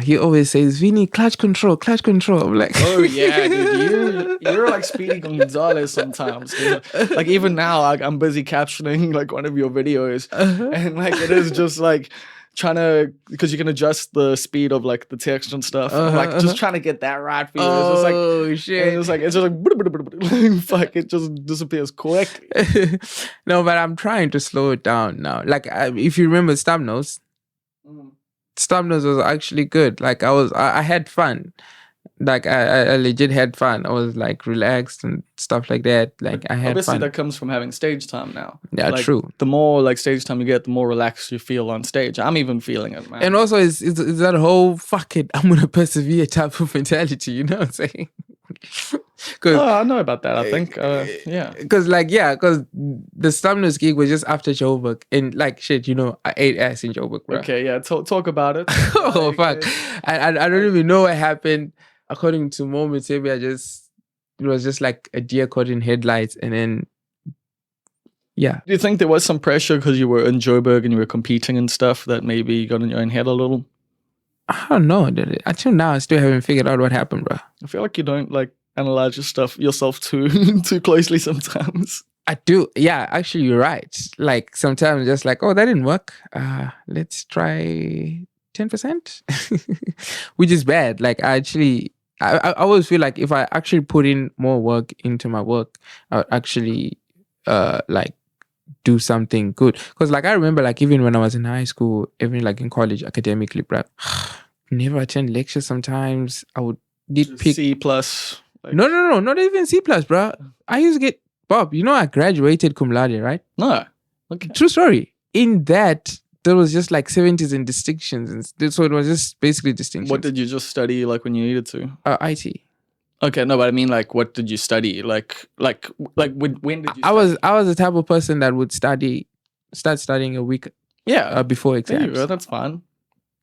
He always says, Vinnie, clutch control. I'm like, oh yeah, dude, you're like Speedy Gonzalez sometimes, dude. Like even now, I'm busy captioning like one of your videos, and like it is just like trying to, because you can adjust the speed of like the text and stuff, and, like just trying to get that right for you. It's just like, oh shit, it's just like fuck, it just disappears quickly. No, but I'm trying to slow it down now. Like if you remember Stamnos. Stamnos was actually good. Like I had fun. Like I legit had fun. I was like relaxed and stuff like that. Like I had obviously fun. that comes from having stage time now. Yeah, like, true. The more like stage time you get, the more relaxed you feel on stage. I'm even feeling it, man. And also it's that whole fuck it, I'm gonna persevere type of mentality. You know what I'm saying? I know about that. I think, yeah. Because the Stamnos gig was just after Joburg, and like shit, you know, I ate ass in Joburg, bro. Okay, yeah. Talk about it. Oh fuck, I don't even know what happened. According to moments, maybe it was just like a deer caught in headlights, and then yeah. Do you think there was some pressure because you were in Joburg and you were competing and stuff that maybe you got in your own head a little? I don't know. Until now, I still haven't figured out what happened, bro. I feel like you don't like analyze yourself too closely sometimes. I do. Yeah, actually, you're right. Like sometimes, just like, oh, that didn't work. Let's try 10%, which is bad. Like I always feel like if I actually put in more work into my work, I would actually like do something good. Because like I remember, like even when I was in high school, even like in college academically, bro, never attend lectures. Sometimes I would pick C plus. Like... No, not even C plus, bro. I used to get Bob. You know, I graduated cum laude, right? No, okay. True story. In that, there was just like 70s and distinctions, and so it was just basically distinctions. What did you just study like when you needed to? IT. Okay, no, but I mean, like, what did you study? Like when did you? I was the type of person that would start studying a week, before exams. There you go. That's fine.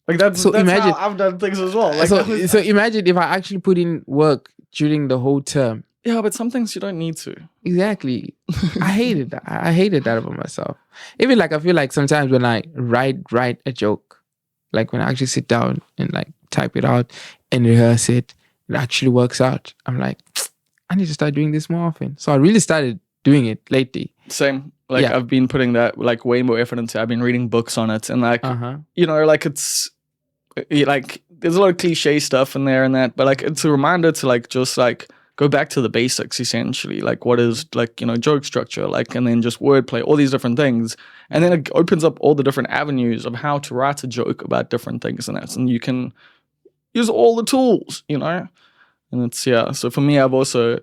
Like that's imagine, how I've done things as well. Like, so imagine if I actually put in work during the whole term. Yeah, but some things you don't need to. Exactly. I hated that. I hated that about myself. Even like I feel like sometimes when I write a joke, like when I actually sit down and like type it out and rehearse it. It actually works out. I'm like, I need to start doing this more often. So I really started doing it lately. Same. Like I've been putting that like way more effort into. I've been reading books on it, and like you know, like it's like there's a lot of cliche stuff in there and that, but like it's a reminder to like just like go back to the basics essentially. Like what is like, you know, joke structure, like, and then just wordplay, all these different things. And then it opens up all the different avenues of how to write a joke about different things and that. And you can use all the tools, you know? And it's, yeah. So for me, I've also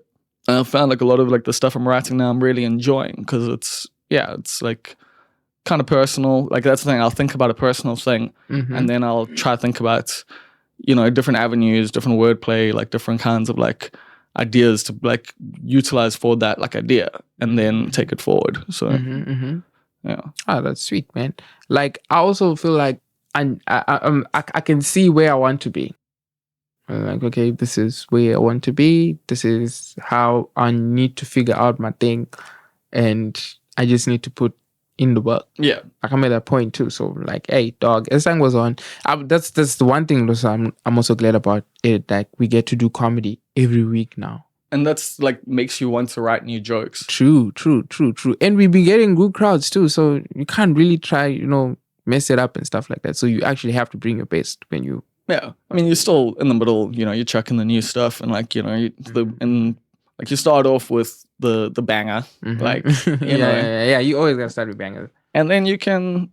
found like a lot of like the stuff I'm writing now I'm really enjoying because it's, yeah, it's like kind of personal. Like that's the thing. I'll think about a personal thing and then I'll try to think about, you know, different avenues, different wordplay, like different kinds of like ideas to like utilize for that like idea and then take it forward. So, yeah. Oh, that's sweet, man. Like I also feel like I can see where I want to be. Like, okay, this is where I want to be. This is how I need to figure out my thing, and I just need to put in the work. Yeah, like I made that point too. So like, hey, dog, as time goes on, that's the one thing. Also, I'm also glad about it. Like we get to do comedy every week now. And that's like makes you want to write new jokes. True. And we've been getting good crowds too. So you can't really try, you know, mess it up and stuff like that. So you actually have to bring your best when you. Yeah, I mean, you're still in the middle. You know, you're chucking the new stuff, and like, you know, like you start off with the banger, like, you know, yeah. You always gotta start with bangers, and then you can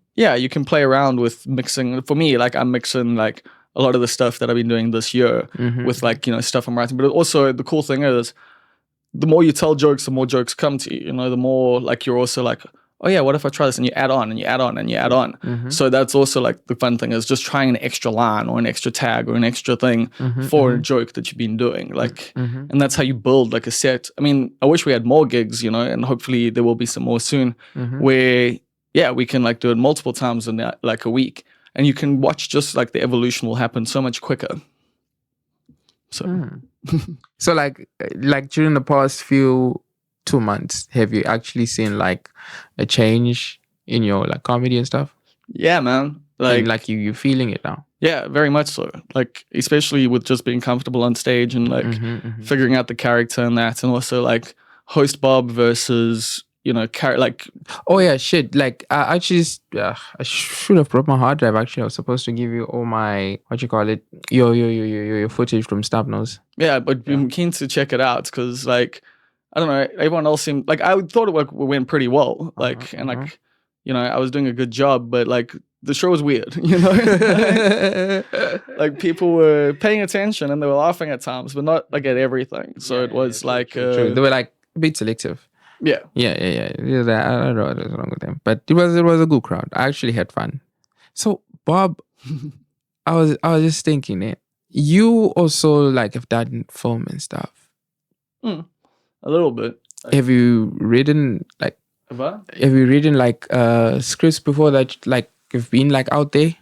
play around with mixing. For me, like I'm mixing like a lot of the stuff that I've been doing this year with like, you know, stuff I'm writing. But also the cool thing is, the more you tell jokes, the more jokes come to you. You know, the more like you're also like, oh yeah, what if I try this? And you add on and you add on and you add on. So that's also like the fun thing is just trying an extra line or an extra tag or an extra thing for a joke that you've been doing. Like, and that's how you build like a set. I mean, I wish we had more gigs, you know, and hopefully there will be some more soon where, yeah, we can like do it multiple times in like a week. And you can watch just like the evolution will happen so much quicker. So, so like during the past few 2 months, have you actually seen like a change in your like comedy and stuff? Yeah, man. Like you feeling it now? Yeah, very much so. Like especially with just being comfortable on stage and like figuring out the character and that, and also like host Bob versus, you know, like. Oh yeah, shit. Like I actually, I should have brought my hard drive. Actually, I was supposed to give you all my your footage from Snub Nose. Yeah, but I'm keen to check it out because like, I don't know, everyone else seemed like I thought it went pretty well. Like and like, you know, I was doing a good job, but like the show was weird, you know. Like people were paying attention and they were laughing at times, but not like at everything. So it was like true. They were like a bit selective. Yeah. I don't know what's wrong with them, but it was a good crowd. I actually had fun. So Bob, I was just thinking it. You also like have done film and stuff. A little bit. Have you written like? Have you written like scripts before that like have been like out there?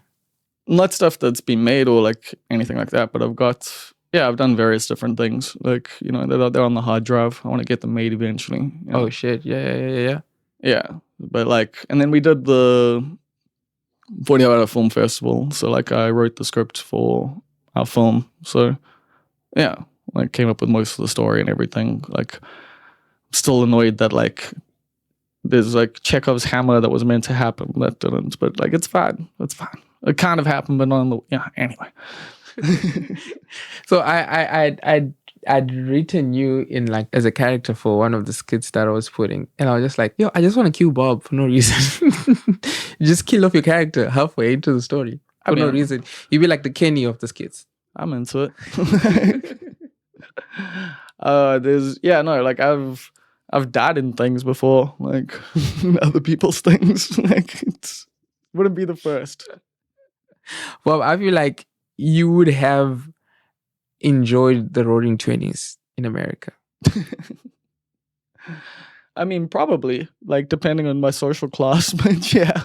Not stuff that's been made or like anything like that, but I've done various different things. Like, you know, they're on the hard drive. I want to get them made eventually. You know? Oh shit! Yeah. Yeah, but like, and then we did the 40-hour film festival. So like, I wrote the script for our film. So yeah, like came up with most of the story and everything. Like, still annoyed that like there's like Chekhov's hammer that was meant to happen that didn't. But like, it's fine. It's fine. It kind of happened, but not in the anyway. So I'd written you in like as a character for one of the skits that I was putting, and I was just like, yo, I just want to kill Bob for no reason. Just kill off your character halfway into the story for no reason. You'd be like the Kenny of the skits. I'm into it. Like I've died in things before, like other people's things. Like it wouldn't be the first. Well, I feel like you would have enjoyed the Roaring 20s in America. I mean, probably, like, depending on my social class, but yeah.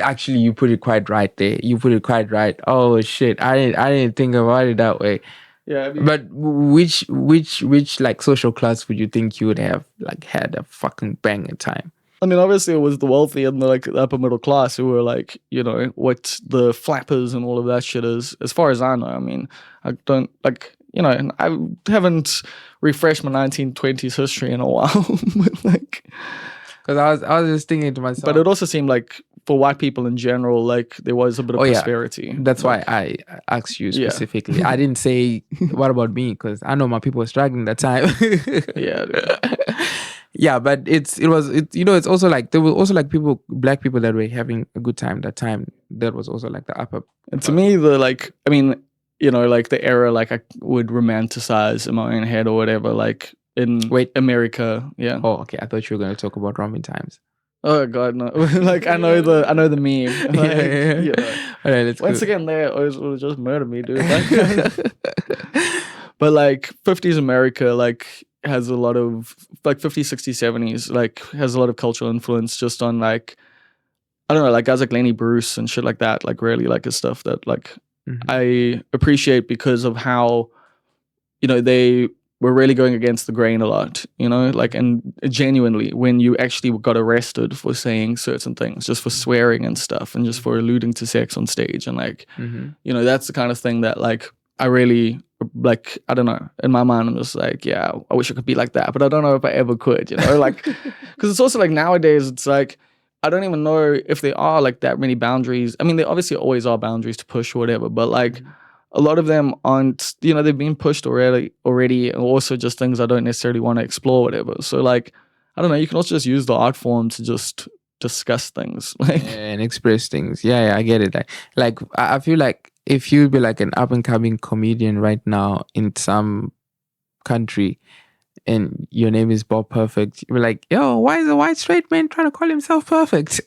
Actually, you put it quite right there. You put it quite right. Oh shit, I didn't think about it that way. Yeah, I mean, but which like social class would you think you would have like had a fucking banging time? I mean, obviously it was the wealthy and the like upper middle class who were like, you know, what the flappers and all of that shit is. As far as I know, I mean, I don't like, you know, I haven't refreshed my 1920s history in a while, but like, because I was just thinking to myself. But it also seemed like for white people in general, like there was a bit of Oh, yeah. prosperity. That's Like, why I asked you Yeah. specifically. I didn't say what about me, because I know my people were struggling that time. Yeah, dude. Yeah, but it's also like there were also like black people that were having a good time that time. That was also like the upper. And to me, like the era, like I would romanticize in my own head or whatever, like in Wait. America. Yeah. Oh, okay. I thought you were going to talk about Roman times. Oh God, no! Like I know the meme. Like, All right, let's once go. again, they always would just murder me, dude. Like, but like 50s America, like has a lot of like 50s, 60s, 70s, like has a lot of cultural influence just on like I don't know, like guys like Lenny Bruce and shit like that. Like really like his stuff that like I appreciate because of how they were really going against the grain a lot, like, and genuinely when you actually got arrested for saying certain things, just for swearing and stuff and just for alluding to sex on stage and like, that's the kind of thing that like I really like. I don't know, in my mind I'm just like, yeah, I wish I could be like that, but I don't know if I ever could, like, because it's also like nowadays it's like I don't even know if there are like that many boundaries. I mean, there obviously always are boundaries to push or whatever, but like a lot of them aren't, they've been pushed already, and also just things I don't necessarily want to explore, whatever. So like, I don't know, you can also just use the art form to just discuss things. Like, and express things. Yeah, I get it. Like I feel like if you'd be like an up and coming comedian right now in some country and your name is Bob Perfect, you're like, yo, why is a white straight man trying to call himself perfect?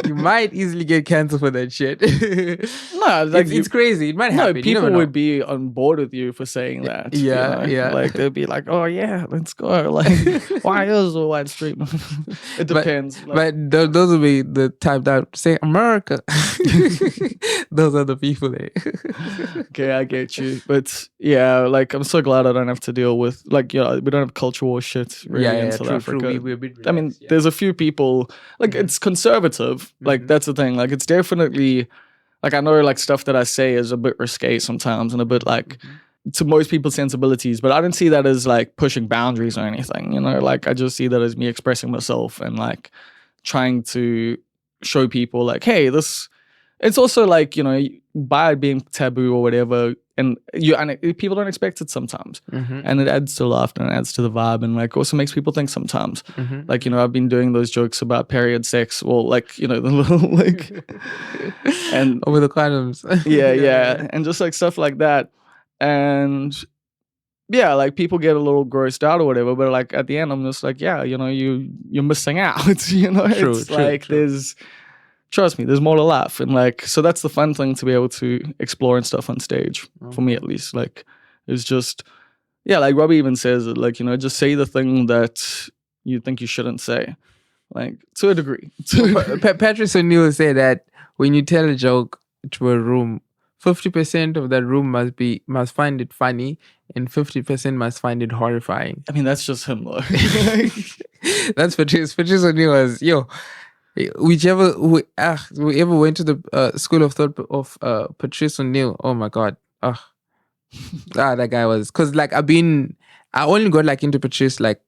You might easily get canceled for that shit. No, like it's crazy. It might happen. No, You people never know. would be on board with you for saying that. Yeah. Like they'd be like, "Oh yeah, let's go." Like, why is a white street? It depends. But those will be the type that say America. Those are the people there. Okay, I get you, but yeah, like I'm so glad I don't have to deal with like we don't have culture war shit really in South Africa. True. We're a bit relaxed, I mean, there's a few people like it's conservative. Like that's the thing. Like it's definitely like I know like stuff that I say is a bit risque sometimes and a bit like to most people's sensibilities, but I don't see that as like pushing boundaries or anything. Like I just see that as me expressing myself and like trying to show people like, hey, this. It's also like by it being taboo or whatever, and people don't expect it sometimes, and it adds to laughter and adds to the vibe, and like also makes people think sometimes. Like I've been doing those jokes about period sex, well, like the little like, and over the condoms, yeah, and just like stuff like that, and yeah, like people get a little grossed out or whatever, but like at the end, I'm just like, yeah, you're missing out. True. There's. Trust me, there's more to laugh. And like, so that's the fun thing to be able to explore and stuff on stage, for me at least. Like, it's just, yeah, like Robbie even says it, like, just say the thing that you think you shouldn't say. Like, to a degree. Patrice O'Neill said that when you tell a joke to a room, 50% of that room must find it funny and 50% must find it horrifying. I mean, that's just him though. That's Patrice. Patrice O'Neill was, whoever went to the school of thought of Patrice O'Neill, oh my god, that guy was, because like I only got like into Patrice like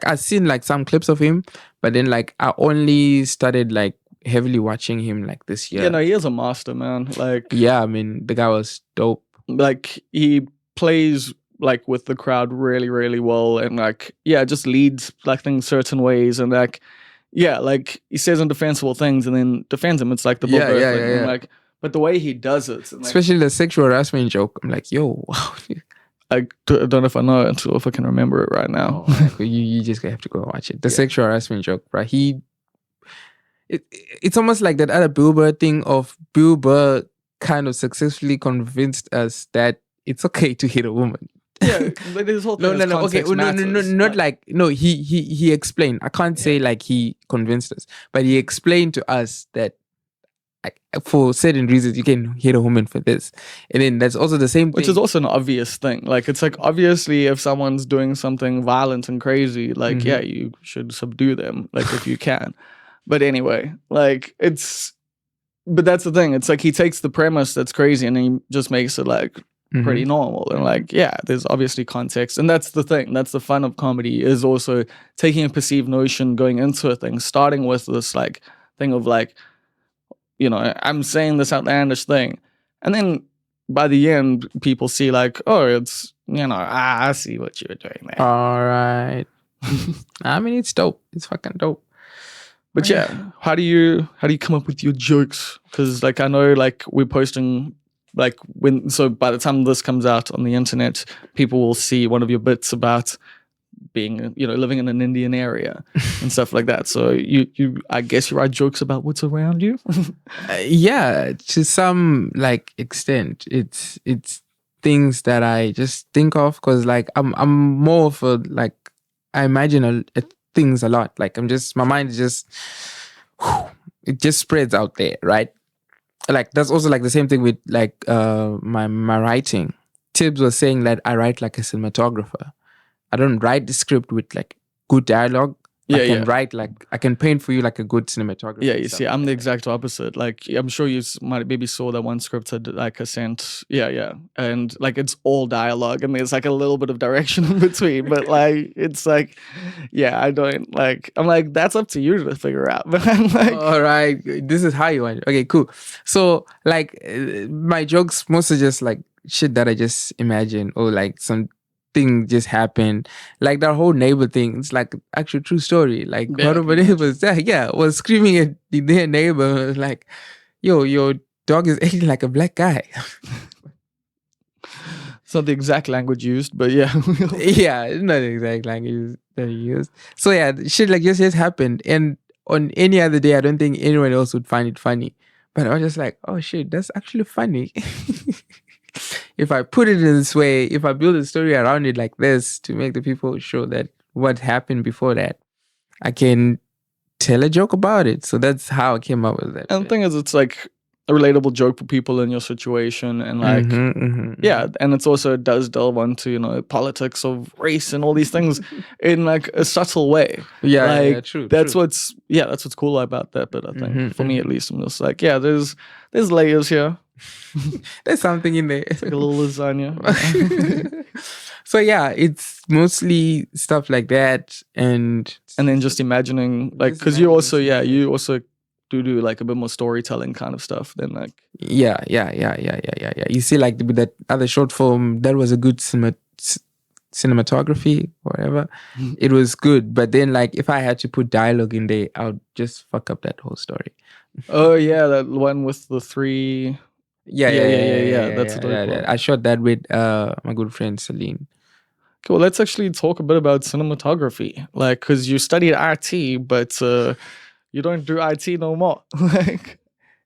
I've seen like some clips of him, but then like I only started like heavily watching him like this year. Yeah, no, he is a master, man. Like, yeah, I mean the guy was dope. Like he plays like with the crowd really, really well, and like just leads like things certain ways, and like. Yeah, like he says undefensible things and then defends him. It's like the Bill Burr thing. And like, but the way he does it, and like, especially the sexual harassment joke, I'm like, yo, wow. I don't know if I know it or if I can remember it right now. You just have to go watch it. The sexual harassment joke, right? It's almost like that other Bill Burr thing of Bill Burr kind of successfully convinced us that it's okay to hit a woman. Yeah, like his whole thing. No. Okay, not like no. He explained. I can't say like he convinced us, but he explained to us that for certain reasons you can hit a woman for this, and then that's also the same thing. Which is also an obvious thing. Like it's like obviously if someone's doing something violent and crazy, like yeah, you should subdue them, like if you can. But anyway, like but that's the thing. It's like he takes the premise that's crazy and he just makes it like pretty normal. And like, yeah, there's obviously context. And that's the thing. That's the fun of comedy, is also taking a perceived notion, going into a thing, starting with this like thing of like, I'm saying this outlandish thing. And then by the end, people see like, oh, it's, I see what you were doing there. All right. I mean, it's dope. It's fucking dope. But yeah, how do you come up with your jokes? Because like I know like we're posting like so by the time this comes out on the internet, people will see one of your bits about being living in an Indian area and stuff like that. So you I guess you write jokes about what's around you. Yeah, to some like extent, it's things that I just think of, because like I'm more of a like I imagine things a lot. Like my mind is just it just spreads out there, right? Like that's also like the same thing with like my writing. Tibbs was saying that I write like a cinematographer. I don't write the script with like good dialogue. I can write like I can paint for you like a good cinematographer. Yeah, you see, I'm the exact opposite. Like, I'm sure you might maybe saw that one script had like a sent. Yeah, and like it's all dialogue, and there's like a little bit of direction in between. But like, it's like, yeah, I don't like. I'm like, that's up to you to figure out. But I'm like, all right, this is how you want it. Okay, cool. So like, my jokes mostly just like shit that I just imagine, or like some thing just happened, like that whole neighbor thing. It's like actual true story. Like one of my neighbors, was screaming at their neighbor, like, "Yo, your dog is acting like a black guy." It's not the exact language used, but yeah, yeah, it's not the exact language that he used. So yeah, shit like just happened, and on any other day, I don't think anyone else would find it funny. But I was just like, oh shit, that's actually funny. If I put it in this way, if I build a story around it like this to make the people show that what happened before that, I can tell a joke about it. So that's how I came up with that. And the thing is, it's like a relatable joke for people in your situation, and like, yeah, and it's also does delve onto politics of race and all these things in like a subtle way. Yeah, like, yeah, true. That's true. what's cool about that. But I think for me at least, I'm just like, yeah, there's layers here. There's something in there. It's like a little lasagna. So yeah, it's mostly stuff like that, and then just imagining, like, because you also do like a bit more storytelling kind of stuff than like yeah. You see, like with that other short film, that was a good cinematography, whatever. It was good, but then like if I had to put dialogue in there, I would just fuck up that whole story. Oh yeah, that one with the three. Yeah. That's a dope one. I shot that with my good friend Celine. Okay, well, let's actually talk a bit about cinematography, like, because you studied IT, but you don't do IT no more. Like,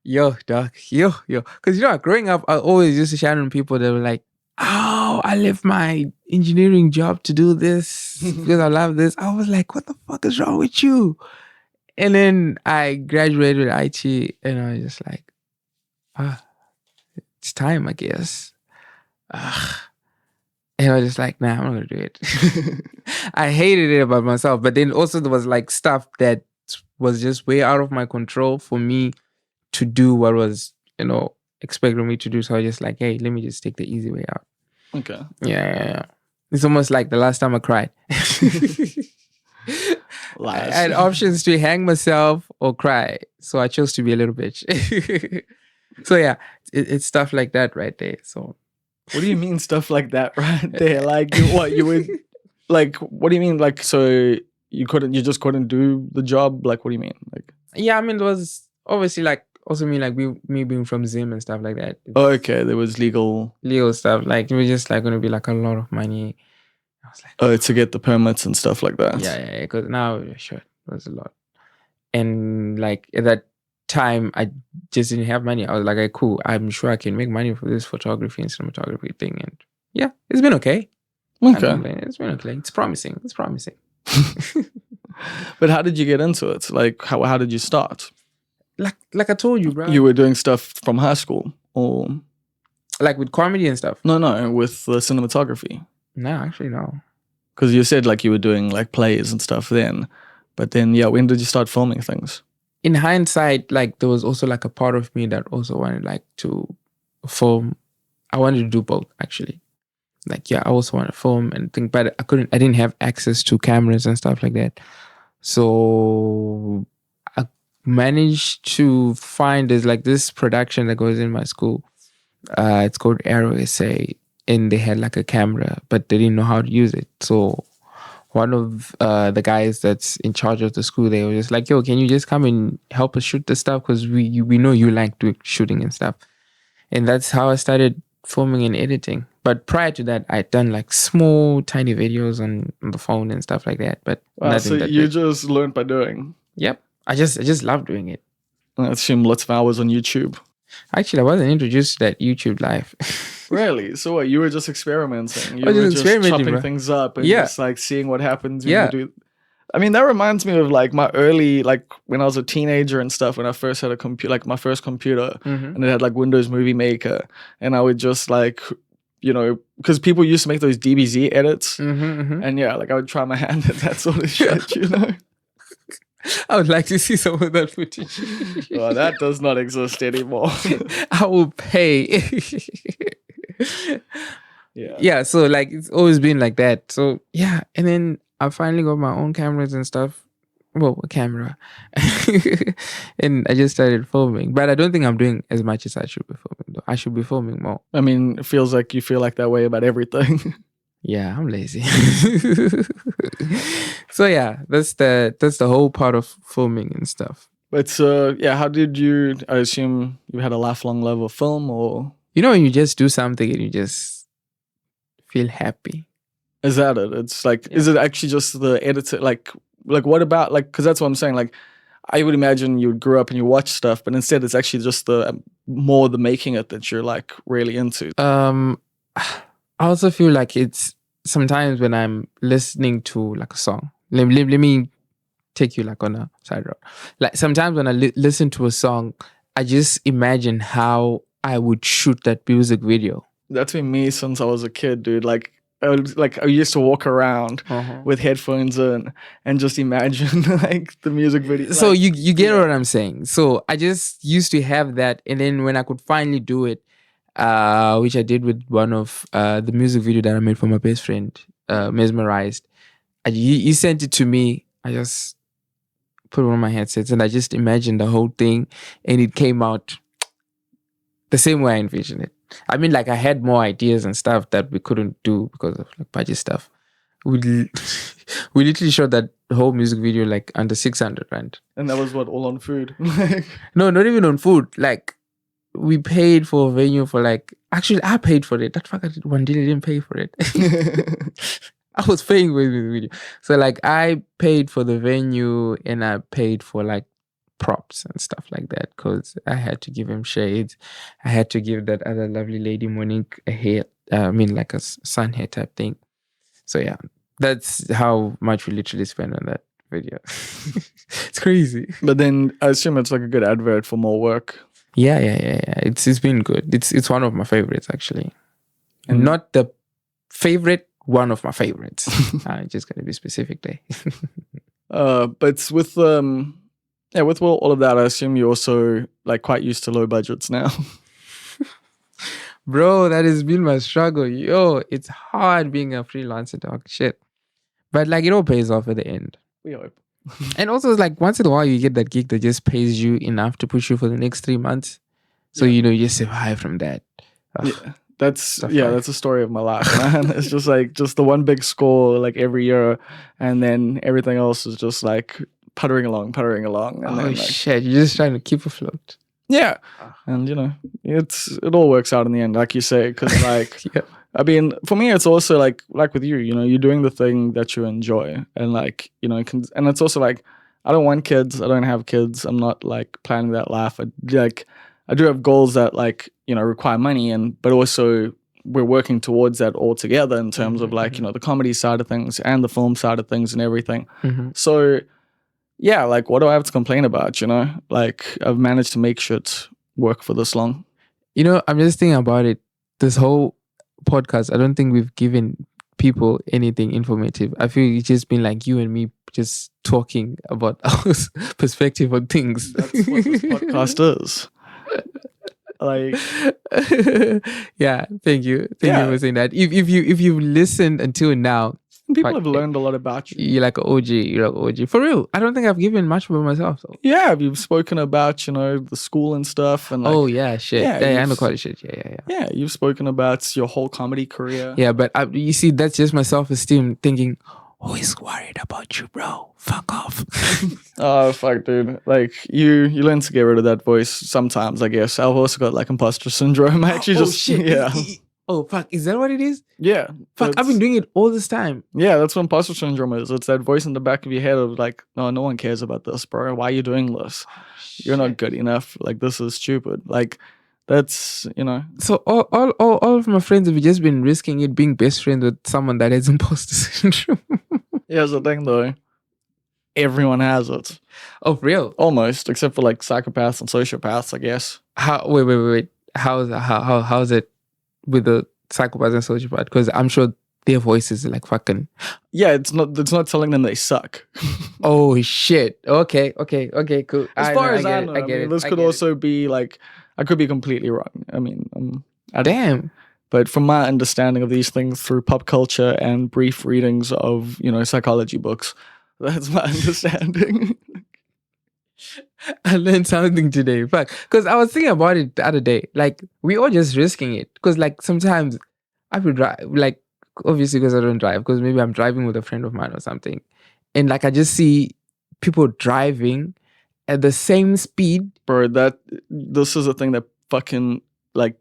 yo, doc, yo, because growing up, I always used to shout on people that were like, "Oh, I left my engineering job to do this because I love this." I was like, "What the fuck is wrong with you?" And then I graduated with IT, and I was just like, it's time, I guess. And I was just like, nah, I'm not gonna do it. I hated it about myself. But then also there was like stuff that was just way out of my control for me to do what was, expected me to do. So I was just like, hey, let me just take the easy way out. Okay. Yeah. It's almost like the last time I cried. I had options to hang myself or cry. So I chose to be a little bitch. So yeah, it's stuff like that right there. So what do you mean stuff like that right there? Like, you would like, what do you mean? Like, so you just couldn't do the job? Like, what do you mean? Like, yeah, I mean, it was obviously like also me like me being from Zim and stuff like that. Okay, there was legal stuff. Like it was just like going to be like a lot of money. I was like, to get the permits and stuff like that. Yeah, because now sure it was a lot. And like at that time I just didn't have money. I was like, okay, cool, I'm sure I can make money for this photography and cinematography thing. And yeah, it's been okay. It's been okay. It's promising. But how did you get into it? Like, how did you start? Like I told you, bro. You were doing stuff from high school, or like with comedy and stuff? No, with the cinematography. No, actually no. Because you said like you were doing like plays and stuff then, but then when did you start filming things? In hindsight, like there was also like a part of me that also wanted like to film I wanted to do both actually. Like, yeah, I also want to film and think, but I didn't have access to cameras and stuff like that. So I managed to find there's like this production that goes in my school. It's called Arrow SA, and they had like a camera, but they didn't know how to use it. So one of the guys that's in charge of the school, they were just like, "Yo, can you just come and help us shoot the stuff? Because we know you like doing shooting and stuff." And that's how I started filming and editing. But prior to that, I'd done like small, tiny videos on the phone and stuff like that. But Wow, so nothing that you big. just learned by doing. Yep, I just love doing it. I assume lots of hours on YouTube. Actually, I wasn't introduced to that YouTube life. Really? So what? You were just experimenting. You was were just just experimenting, chopping bro. things up and Yeah. just like seeing what happens when Yeah. you do. I mean, that reminds me of like my early, like when I was a teenager and stuff. When I first had a computer, like my first computer, Mhm. and it had like Windows Movie Maker, and I would just like, because people used to make those DBZ edits, and yeah, like I would try my hand at that sort of shit, I would like to see some of that footage. Well, that does not exist anymore. I will pay. Yeah. Yeah, so like it's always been like that. So yeah, and then I finally got my own cameras and stuff. Well, a camera. And I just started filming. But I don't think I'm doing as much as I should be filming though. I should be filming more. I mean, it feels like you feel like that way about everything. Yeah, I'm lazy. So yeah, that's the whole part of filming and stuff. But yeah, how did you? I assume you had a lifelong love of film, or You know when you just do something and you just feel happy. is that it? It's like, is it actually just the editor? Like what about like? Because that's what I'm saying. Like, I would imagine you grew up and you watch stuff, but instead it's actually just the more the making it that you're like really into. I also feel like it's sometimes when I'm listening to like a song. Let me take you like on a side road. Like sometimes when I listen to a song, I just imagine how I would shoot that music video. That's been me since I was a kid, dude. Like I used to walk around with headphones in and just imagine like the music video. So like, you get what I'm saying. So I just used to have that, and then when I could finally do it, which I did with one of the music video that I made for my best friend, Mesmerized. He sent it to me. I just put it on my headsets and I just imagined the whole thing, and it came out the same way I envisioned it. I mean, like I had more ideas and stuff that we couldn't do because of like budget stuff. We literally shot that whole music video like under 600 rand. And that was what, all on food? No, not even on food. Like we paid for a venue for like, actually I paid for it. That fucker one didn't pay for it. I was paying for the video. So like I paid for the venue and I paid for like props and stuff like that because I had to give him shades. I had to give that other lovely lady Monique a hair, like a sun hair type thing. So yeah, that's how much we literally spent on that video. It's crazy. But then I assume it's like a good advert for more work. Yeah. It's been good. It's one of my favorites actually. And not the favorite, one of my favorites. I'm just gonna be specific there. But with with all of that, I assume you're also like quite used to low budgets now. Bro, that has been my struggle. Yo, it's hard being a freelancer, dog. Shit. But like it all pays off at the end. We hope. And also it's like once in a while you get that gig that just pays you enough to push you for the next 3 months. So you you survive from that. Yeah. That's the story of my life, man. It's just like the one big score like every year, and then everything else is just like puttering along. And then, like, shit, you're just trying to keep afloat. Yeah, and it all works out in the end, like you say, because like I mean, for me, it's also like with you, you're doing the thing that you enjoy, and like and it's also like I don't want kids, I don't have kids, I'm not like planning that life. I do have goals that like require money, but also we're working towards that all together in terms of like the comedy side of things and the film side of things and everything. So yeah, like what do I have to complain about? Like I've managed to make shit work for this long. I'm just thinking about it. This whole podcast, I don't think we've given people anything informative. I feel it's just been like you and me just talking about our perspective on things. That's what this podcast is. Like, Yeah, thank you Yeah. for saying that. If you've listened until now, people fuck, have learned a lot about you. you're like an OG. You're like OG for real. I don't think I've given much about myself. So. Yeah, you've spoken about, the school and stuff, and like, Oh yeah, shit. yeah, Yeah, I you've know college shit. Yeah. yeah, you've spoken about your whole comedy career. Yeah, but you see, that's just my self-esteem thinking, who is worried about you, bro? Fuck off. Oh fuck, dude! Like you learn to get rid of that voice sometimes. I guess I've also got like imposter syndrome. I actually just shit. yeah, Oh fuck, is that what it is? yeah. Fuck, I've been doing it all this time. Yeah, that's what imposter syndrome is. It's that voice in the back of your head of like, no one cares about this, bro. Why are you doing this? You're not good enough. Like this is stupid. Like that's So all of my friends have just been risking it being best friends with someone that has imposter syndrome. Here's the thing though. Everyone has it. Oh, for real? Almost, except for like psychopaths and sociopaths, I guess. How? Wait. How's it with the psychopaths and sociopaths? Because I'm sure their voices are like fucking. Yeah, it's not telling them they suck. Oh shit. Okay, cool. As far as I know, I get it. this could also be like, I could be completely wrong. I mean, Damn. But from my understanding of these things through pop culture and brief readings of psychology books, that's my understanding. I learned something today. Fuck. Because I was thinking about it the other day. Like, we all just risking it. Because, like, sometimes I would drive, like, obviously, because I don't drive, because maybe I'm driving with a friend of mine or something. And, like, I just see people driving at the same speed. Bro, this is a thing that fucking, like,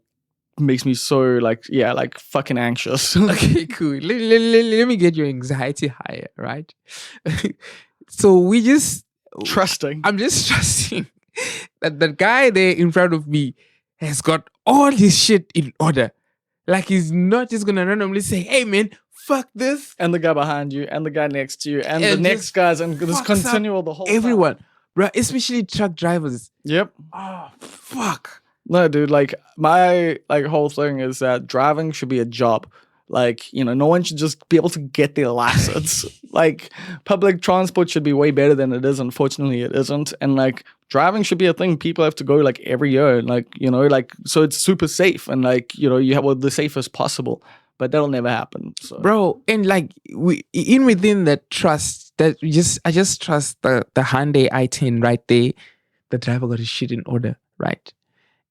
makes me so, like, yeah, like, fucking anxious. Okay, cool. Let me get your anxiety higher, right? So we just... Trusting. I'm just trusting that the guy there in front of me has got all his shit in order. Like he's not just gonna randomly say, "Hey man, fuck this," and the guy behind you, and the guy next to you, and the And next just guys, and this continual the whole everyone, time. bro, especially truck drivers. Yep. Oh fuck. No, dude. Like my whole thing is that driving should be a job. Like, no one should just be able to get their license. Like, public transport should be way better than it is. Unfortunately, it isn't. And, like, driving should be a thing people have to go, like, every year. And, like, like, so it's super safe. And, like, you have the safest possible. But that'll never happen. So. Bro, and, like, within that trust, I just trust the Hyundai i10 right there. The driver got his shit in order, right?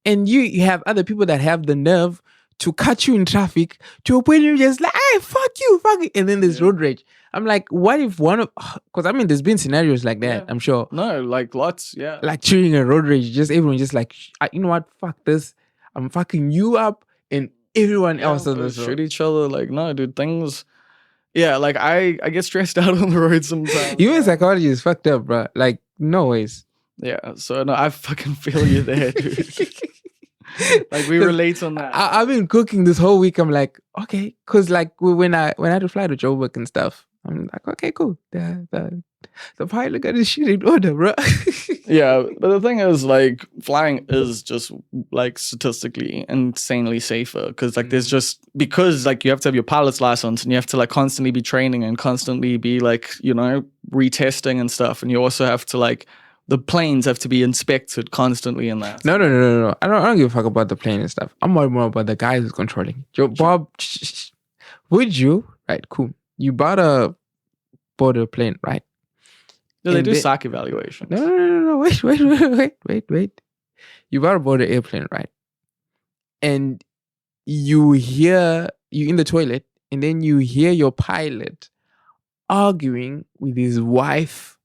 And you have other people that have the nerve to catch you in traffic to a point you're just like, hey, fuck you. And then there's road rage. I'm like, what if because I mean, there's been scenarios like that, I'm sure. No, like lots, yeah. Like cheering a road rage, just everyone just like, you know what, fuck this. I'm fucking you up and everyone else on the road. Shoot each other. Like, no, dude, things. Yeah, like I get stressed out on the road sometimes. Even psychology is fucked up, bro. Like, no ways. Yeah, so no, I fucking feel you there, dude. Like we relate on that. I've been cooking this whole week. I'm like, okay, because like when I had to fly to Joburg and stuff, I'm like, okay, cool. The pilot got his shit in order, bro. Yeah, but the thing is, like, flying is just like statistically insanely safer because like there's just because like you have to have your pilot's license and you have to like constantly be training and constantly be like retesting and stuff, and you also have to like. The planes have to be inspected constantly in that. No. I don't give a fuck about the plane and stuff. I'm more about the guy who's controlling. Yo, Bob, would you? Right, cool. You bought a plane, right? No, they do psych evaluations. No. Wait. You bought a border airplane, right? And you in the toilet, and then you hear your pilot arguing with his wife.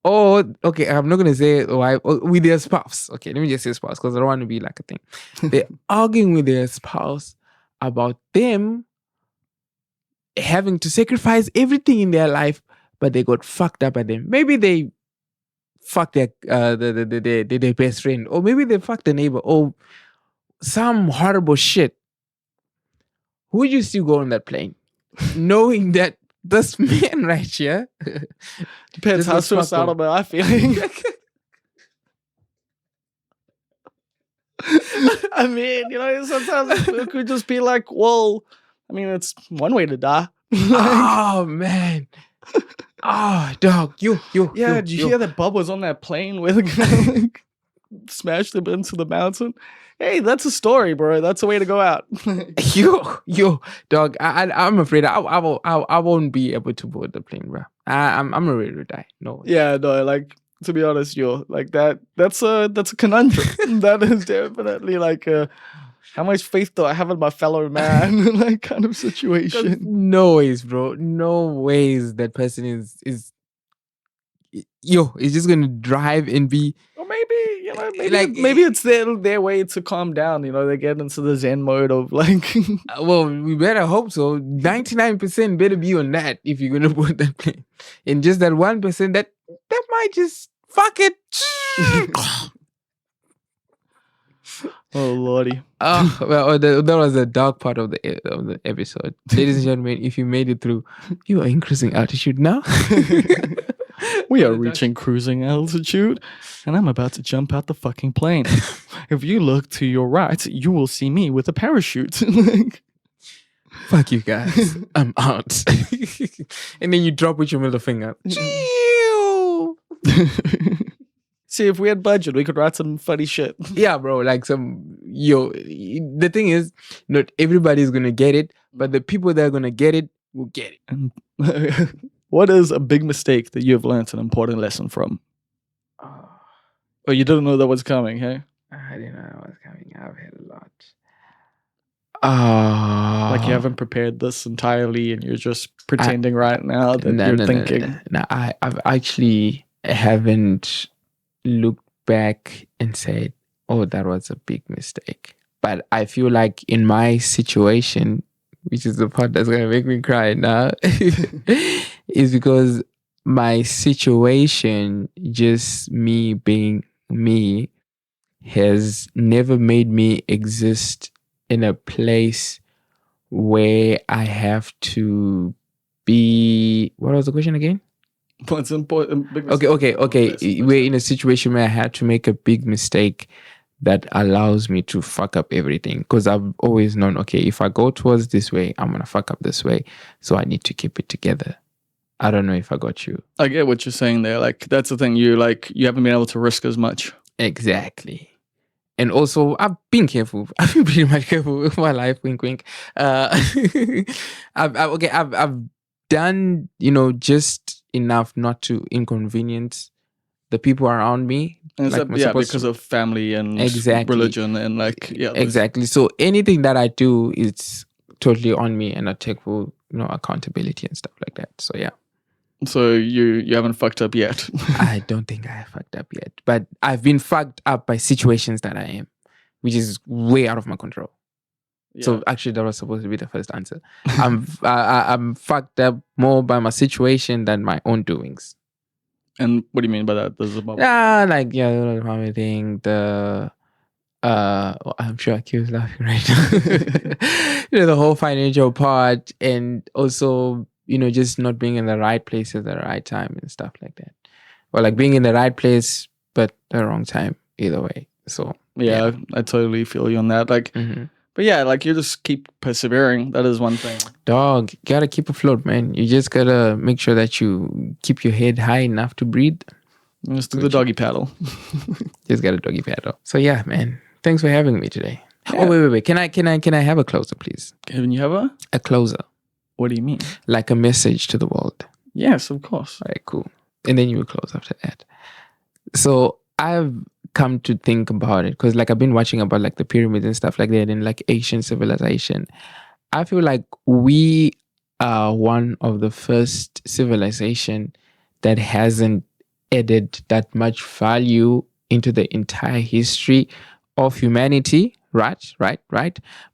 Oh, okay. I'm not gonna say wife with their spouse. Okay, let me just say spouse because I don't want to be like a thing. They're arguing with their spouse about them having to sacrifice everything in their life, but they got fucked up at them. Maybe they fucked their best friend, or maybe they fucked the neighbor, or some horrible shit. Would you still go on that plane, knowing that? This man right here. Depends how suicidal am I feeling. I mean, sometimes it could just be like, well, I mean, it's one way to die. Oh man. Oh dog, you. Yeah, did you hear that Bob was on that plane with a guy? smashed him into the mountain. Hey, that's a story, bro. That's a way to go out. Yo, dog. I'm afraid I won't be able to board the plane, bro. I'm ready to die. No. Yeah, no, like to be honest, yo, like that's a conundrum. That is definitely like how much faith do I have in my fellow man? Like kind of situation. No ways, bro. No ways that person is just gonna drive and be. Or maybe it's their way to calm down. They get into the Zen mode of like. Well, we better hope so. 99% better be on that if you're gonna board that plane, and just that 1% that might just fuck it. Oh lordy. Well, that was the dark part of the episode. Ladies and gentlemen, if you made it through, you are increasing altitude now. We are reaching cruising altitude, and I'm about to jump out the fucking plane. If you look to your right, you will see me with a parachute. Fuck you guys. I'm out. And then you drop with your middle finger. See, if we had budget, we could write some funny shit. Yeah, bro. Like the thing is, not everybody's gonna get it, but the people that are gonna get it will get it. What is a big mistake that you have learned an important lesson from? Oh, you didn't know that was coming, hey? I didn't know that was coming. I've had a lot. Like you haven't prepared this entirely and you're just pretending right now that you're thinking. No, I've actually haven't looked back and said, oh, that was a big mistake. But I feel like in my situation, which is the part that's gonna make me cry now, is because my situation, just me being me, has never made me exist in a place where I have to be. What was the question again? What's important? Okay. We're in a situation where I had to make a big mistake that allows me to fuck up everything, because I've always known, okay, if I go towards this way, I'm gonna fuck up this way, so I need to keep it together. I don't know if I got you. I get what you're saying there. Like that's the thing. You haven't been able to risk as much. Exactly. And also, I've been careful. I've been pretty much careful with my life. Wink, wink. I've done, just enough not to inconvenience the people around me. And because of family and religion and exactly. So anything that I do is totally on me, and I take full, accountability and stuff like that. So yeah. So you haven't fucked up yet. I don't think I have fucked up yet, but I've been fucked up by situations that I am, which is way out of my control. Yeah. So actually, that was supposed to be the first answer. I'm fucked up more by my situation than my own doings. And what do you mean by that? There's a bubble. The family thing. I'm sure Q is laughing right now. The whole financial part, and also, just not being in the right place at the right time and stuff like that. Or like being in the right place, but the wrong time, either way. So, yeah. I totally feel you on that. But yeah, you just keep persevering. That is one thing. Dog, gotta keep afloat, man. You just gotta make sure that you keep your head high enough to breathe. Just do the doggy paddle. Just gotta doggy paddle. So yeah, man. Thanks for having me today. Yeah. Oh, wait. Can I have a closer, please? Can you have a closer? What do you mean? Like a message to the world. Yes, of course. All right, cool. And then you will close after that. So I've come to think about it because I've been watching about the pyramids and stuff like that in ancient civilization. I feel like we are one of the first civilization that hasn't added that much value into the entire history of humanity, right?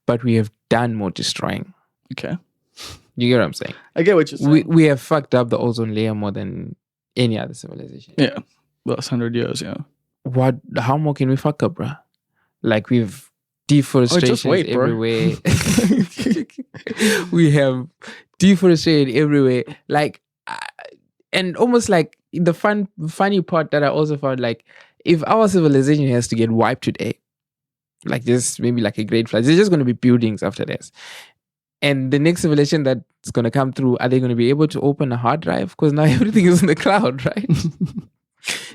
But we have done more destroying. Okay. You get what I'm saying? I get what you're saying. We have fucked up the ozone layer more than any other civilization. Yeah. Last 100 years, yeah. How more can we fuck up, bro? We've deforestation everywhere. We have deforestation everywhere. And almost the funny part that I also found, if our civilization has to get wiped today, just maybe a great flood, there's just going to be buildings after this. And the next civilization that's going to come through, are they going to be able to open a hard drive? Because now everything is in the cloud, right?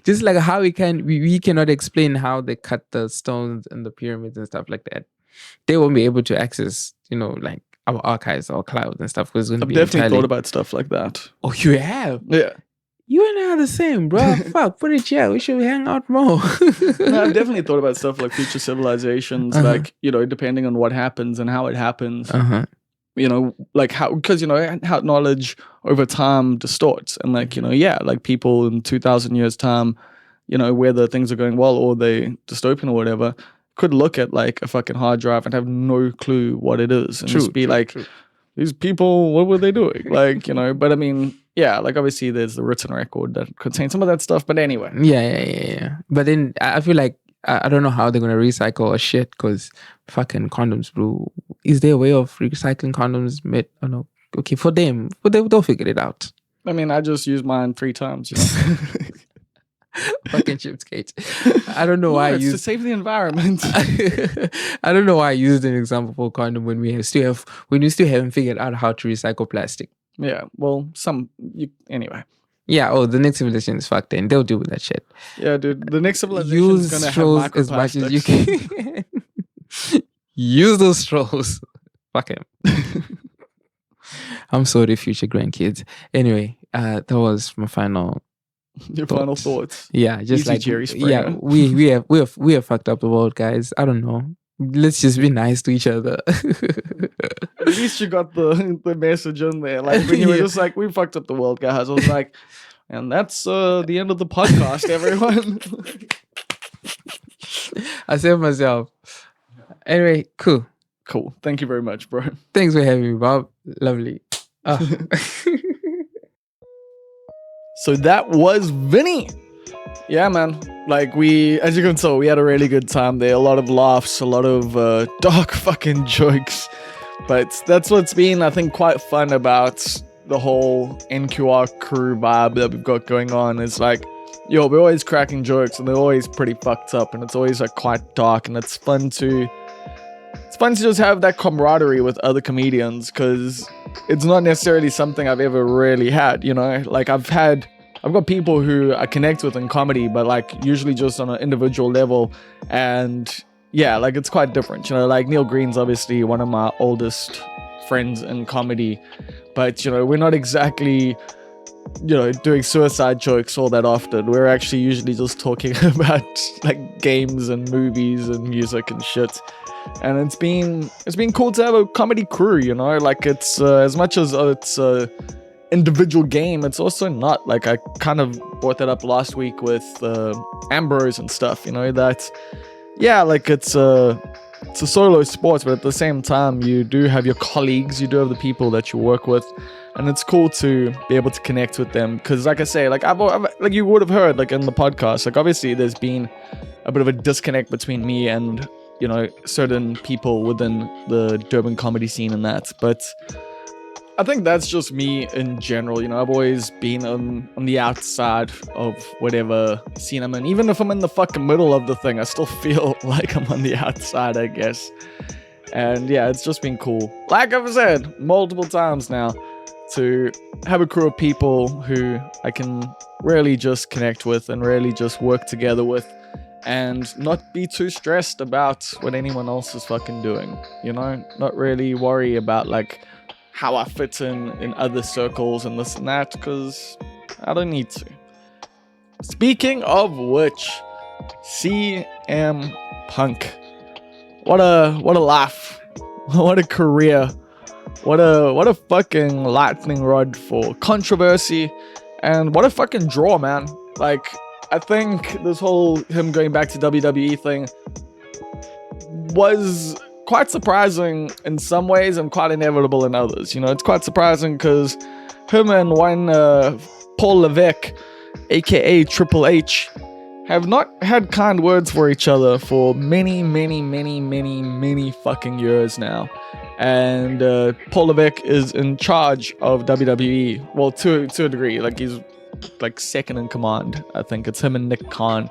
Just like how we cannot explain how they cut the stones and the pyramids and stuff like that. They won't be able to access, like our archives or clouds and stuff because it's going to I've be definitely entirely. thought about stuff like that. Oh, you have? Yeah. You and I are the same, bro. Fuck, put it here. We should hang out more. No, I've definitely thought about stuff like future civilizations, like, depending on what happens and how it happens. Like how, because, how knowledge over time distorts. And like, like people in 2,000 years' time, whether things are going well or they dystopian or whatever, could look at like a fucking hard drive and have no clue what it is. And just be like, these people, what were they doing? Like, but I mean, yeah, like obviously there's the written record that contains some of that stuff. But anyway. Yeah. But then I feel like, I don't know how they're going to recycle a shit because fucking condoms, bro. Is there a way of recycling condoms? I don't know. Okay, for them, they'll figure it out. I mean, I just used mine 3 times, Fucking chips cage. I don't know why I used to save the environment. I don't know why I used an example for condom when we still haven't figured out how to recycle plastic. Yeah, well, anyway. Yeah, the next civilization is fucked in. They'll deal with that shit. Yeah, dude. The next civilization is gonna have microplastics. As much as you can. Use those straws. Fuck him. I'm sorry, future grandkids. Anyway, that was my final. Your final thoughts. Yeah, just Easy like Jerry Springer. Yeah, we have fucked up the world, guys. I don't know. Let's just be nice to each other. At least you got the message in there. Like when you were just like, we fucked up the world, guys. I was like, and that's the end of the podcast, everyone. I saved myself. Anyway, cool. Thank you very much, bro. Thanks for having me, Bob. Lovely. So that was Vinnie. Yeah, man. Like as you can tell, we had a really good time there. A lot of laughs, a lot of dark fucking jokes. But that's what's been, I think, quite fun about the whole NQR crew vibe that we've got going on. Is like, we're always cracking jokes and they're always pretty fucked up and it's always like quite dark, and it's fun to just have that camaraderie with other comedians, because it's not necessarily something I've ever really had, like I've got people who I connect with in comedy, but like usually just on an individual level. And yeah, like it's quite different, like Neil Green's obviously one of my oldest friends in comedy, but we're not exactly doing suicide jokes all that often. We're actually usually just talking about like games and movies and music and shit. And it's been cool to have a comedy crew, like it's as much as it's a individual game, it's also not. Like I kind of brought that up last week with Ambrose and stuff, that like it's a solo sport, but at the same time you do have your colleagues, you do have the people that you work with, and it's cool to be able to connect with them. Because like I say, like I've like you would have heard like in the podcast, like obviously there's been a bit of a disconnect between me and certain people within the Durban comedy scene and that, but I think that's just me in general. I've always been on the outside of whatever scene I'm in. Even if I'm in the fucking middle of the thing, I still feel like I'm on the outside, I guess. And yeah, it's just been cool, like I've said multiple times now, to have a crew of people who I can really just connect with and really just work together with, and not be too stressed about what anyone else is fucking doing, not really worry about like how I fit in other circles and this and that, because I don't need to. Speaking of which, CM Punk, what a life, what a career, what a fucking lightning rod for controversy, and what a fucking draw, man. Like, I think this whole him going back to WWE thing was quite surprising in some ways and quite inevitable in others. It's quite surprising because him and one Paul Levesque, aka Triple H, have not had kind words for each other for many fucking years now. And Paul Levesque is in charge of WWE, well, to a degree. Like, he's like second in command. I think it's him and Nick Khan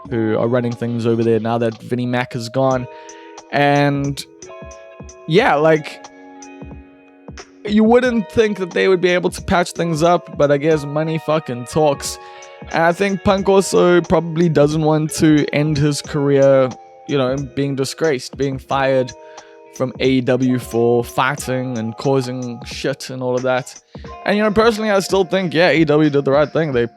who are running things over there now that Vinnie Mac is gone. And yeah, like, you wouldn't think that they would be able to patch things up, but I guess money fucking talks. And I think Punk also probably doesn't want to end his career, being disgraced, being fired from AEW for fighting and causing shit and all of that. And personally, I still think, yeah, AEW did the right thing. They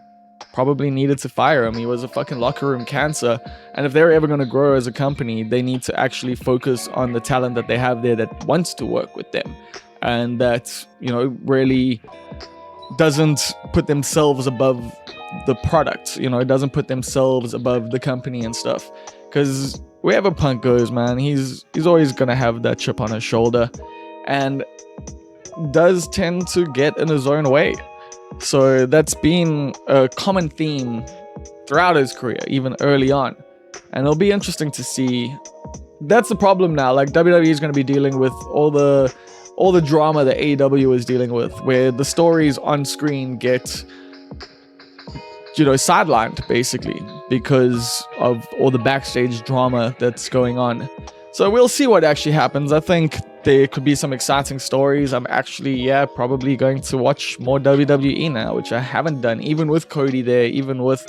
probably needed to fire him. He was a fucking locker room cancer. And if they're ever going to grow as a company, they need to actually focus on the talent that they have there that wants to work with them. And that, really doesn't put themselves above the product. It doesn't put themselves above the company and stuff. Because wherever Punk goes, man, he's always going to have that chip on his shoulder. And does tend to get in his own way. So that's been a common theme throughout his career, even early on. And it'll be interesting to see. That's the problem now. Like, WWE is going to be dealing with all the drama that AEW is dealing with, where the stories on screen get, sidelined, basically, because of all the backstage drama that's going on. So we'll see what actually happens. I think there could be some exciting stories. I'm actually, probably going to watch more WWE now, which I haven't done, even with Cody there, even with,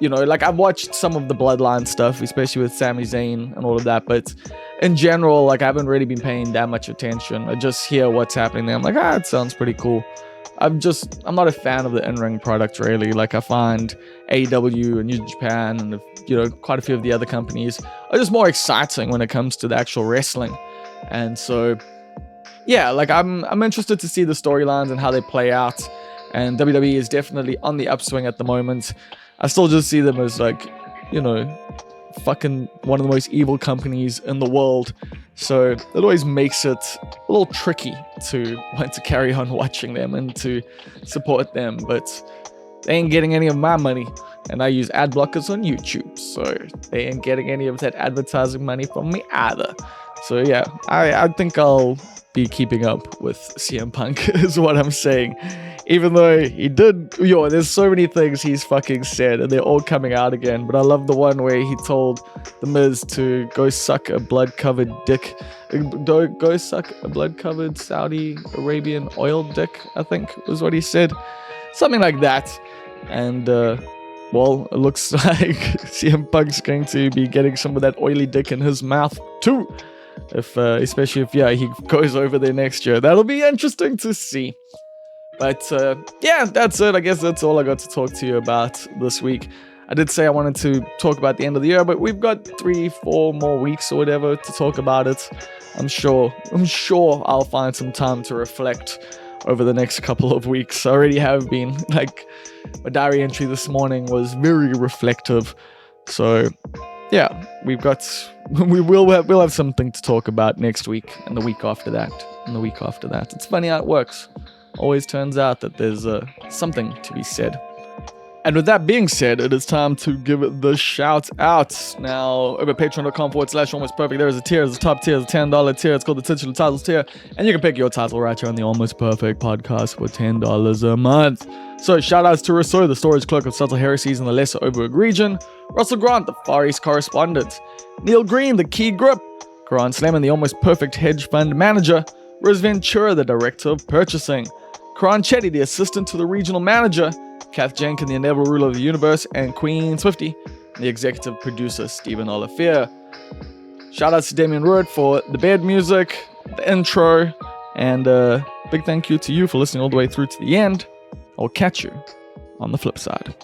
I've watched some of the Bloodline stuff, especially with Sami Zayn and all of that, but in general, I haven't really been paying that much attention. I just hear what's happening there. I'm like, it sounds pretty cool. I'm not a fan of the in-ring product, really. I find AEW and New Japan and, quite a few of the other companies are just more exciting when it comes to the actual wrestling. And so, I'm interested to see the storylines and how they play out. And WWE is definitely on the upswing at the moment. I still just see them as fucking one of the most evil companies in the world. So it always makes it a little tricky to want to carry on watching them and to support them. But they ain't getting any of my money. And I use ad blockers on YouTube. So they ain't getting any of that advertising money from me either. So yeah, I think I'll be keeping up with CM Punk is what I'm saying. Even though he did, there's so many things he's fucking said and they're all coming out again. But I love the one where he told The Miz to go suck a blood-covered dick. Go suck a blood-covered Saudi Arabian oil dick, I think was what he said. Something like that. And, it looks like CM Punk's going to be getting some of that oily dick in his mouth too. Especially if he goes over there next year. That'll be interesting to see. But that's it. I guess that's all I got to talk to you about this week. I did say I wanted to talk about the end of the year, but we've got 3-4 more weeks or whatever to talk about it. I'm sure I'll find some time to reflect over the next couple of weeks. I already have been. My diary entry this morning was very reflective. So we'll have something to talk about next week and the week after that and the week after that. It's funny how it works. Always turns out that there's something to be said. And with that being said, it is time to give the shout out. Now, over patreon.com/almost perfect, there is a tier. There's a top tier, there's a $10 tier. It's called the Titular Titles tier. And you can pick your title right here on the Almost Perfect podcast for $10 a month. So, shout outs to Rousseau, the storage clerk of subtle heresies in the Lesser Oberg region. Russell Grant, the Far East correspondent. Neil Green, the key grip. Karan Slemon, the Almost Perfect hedge fund manager. Rose Ventura, the director of purchasing. Karan Chetty, the assistant to the regional manager. Kath Jenkin, the inevitable ruler of the universe, and Queen Swifty, the executive producer, Stephen Olivier. Shout out to Damien Rudd for the bed music, the intro, and big thank you to you for listening all the way through to the end. I'll catch you on the flip side.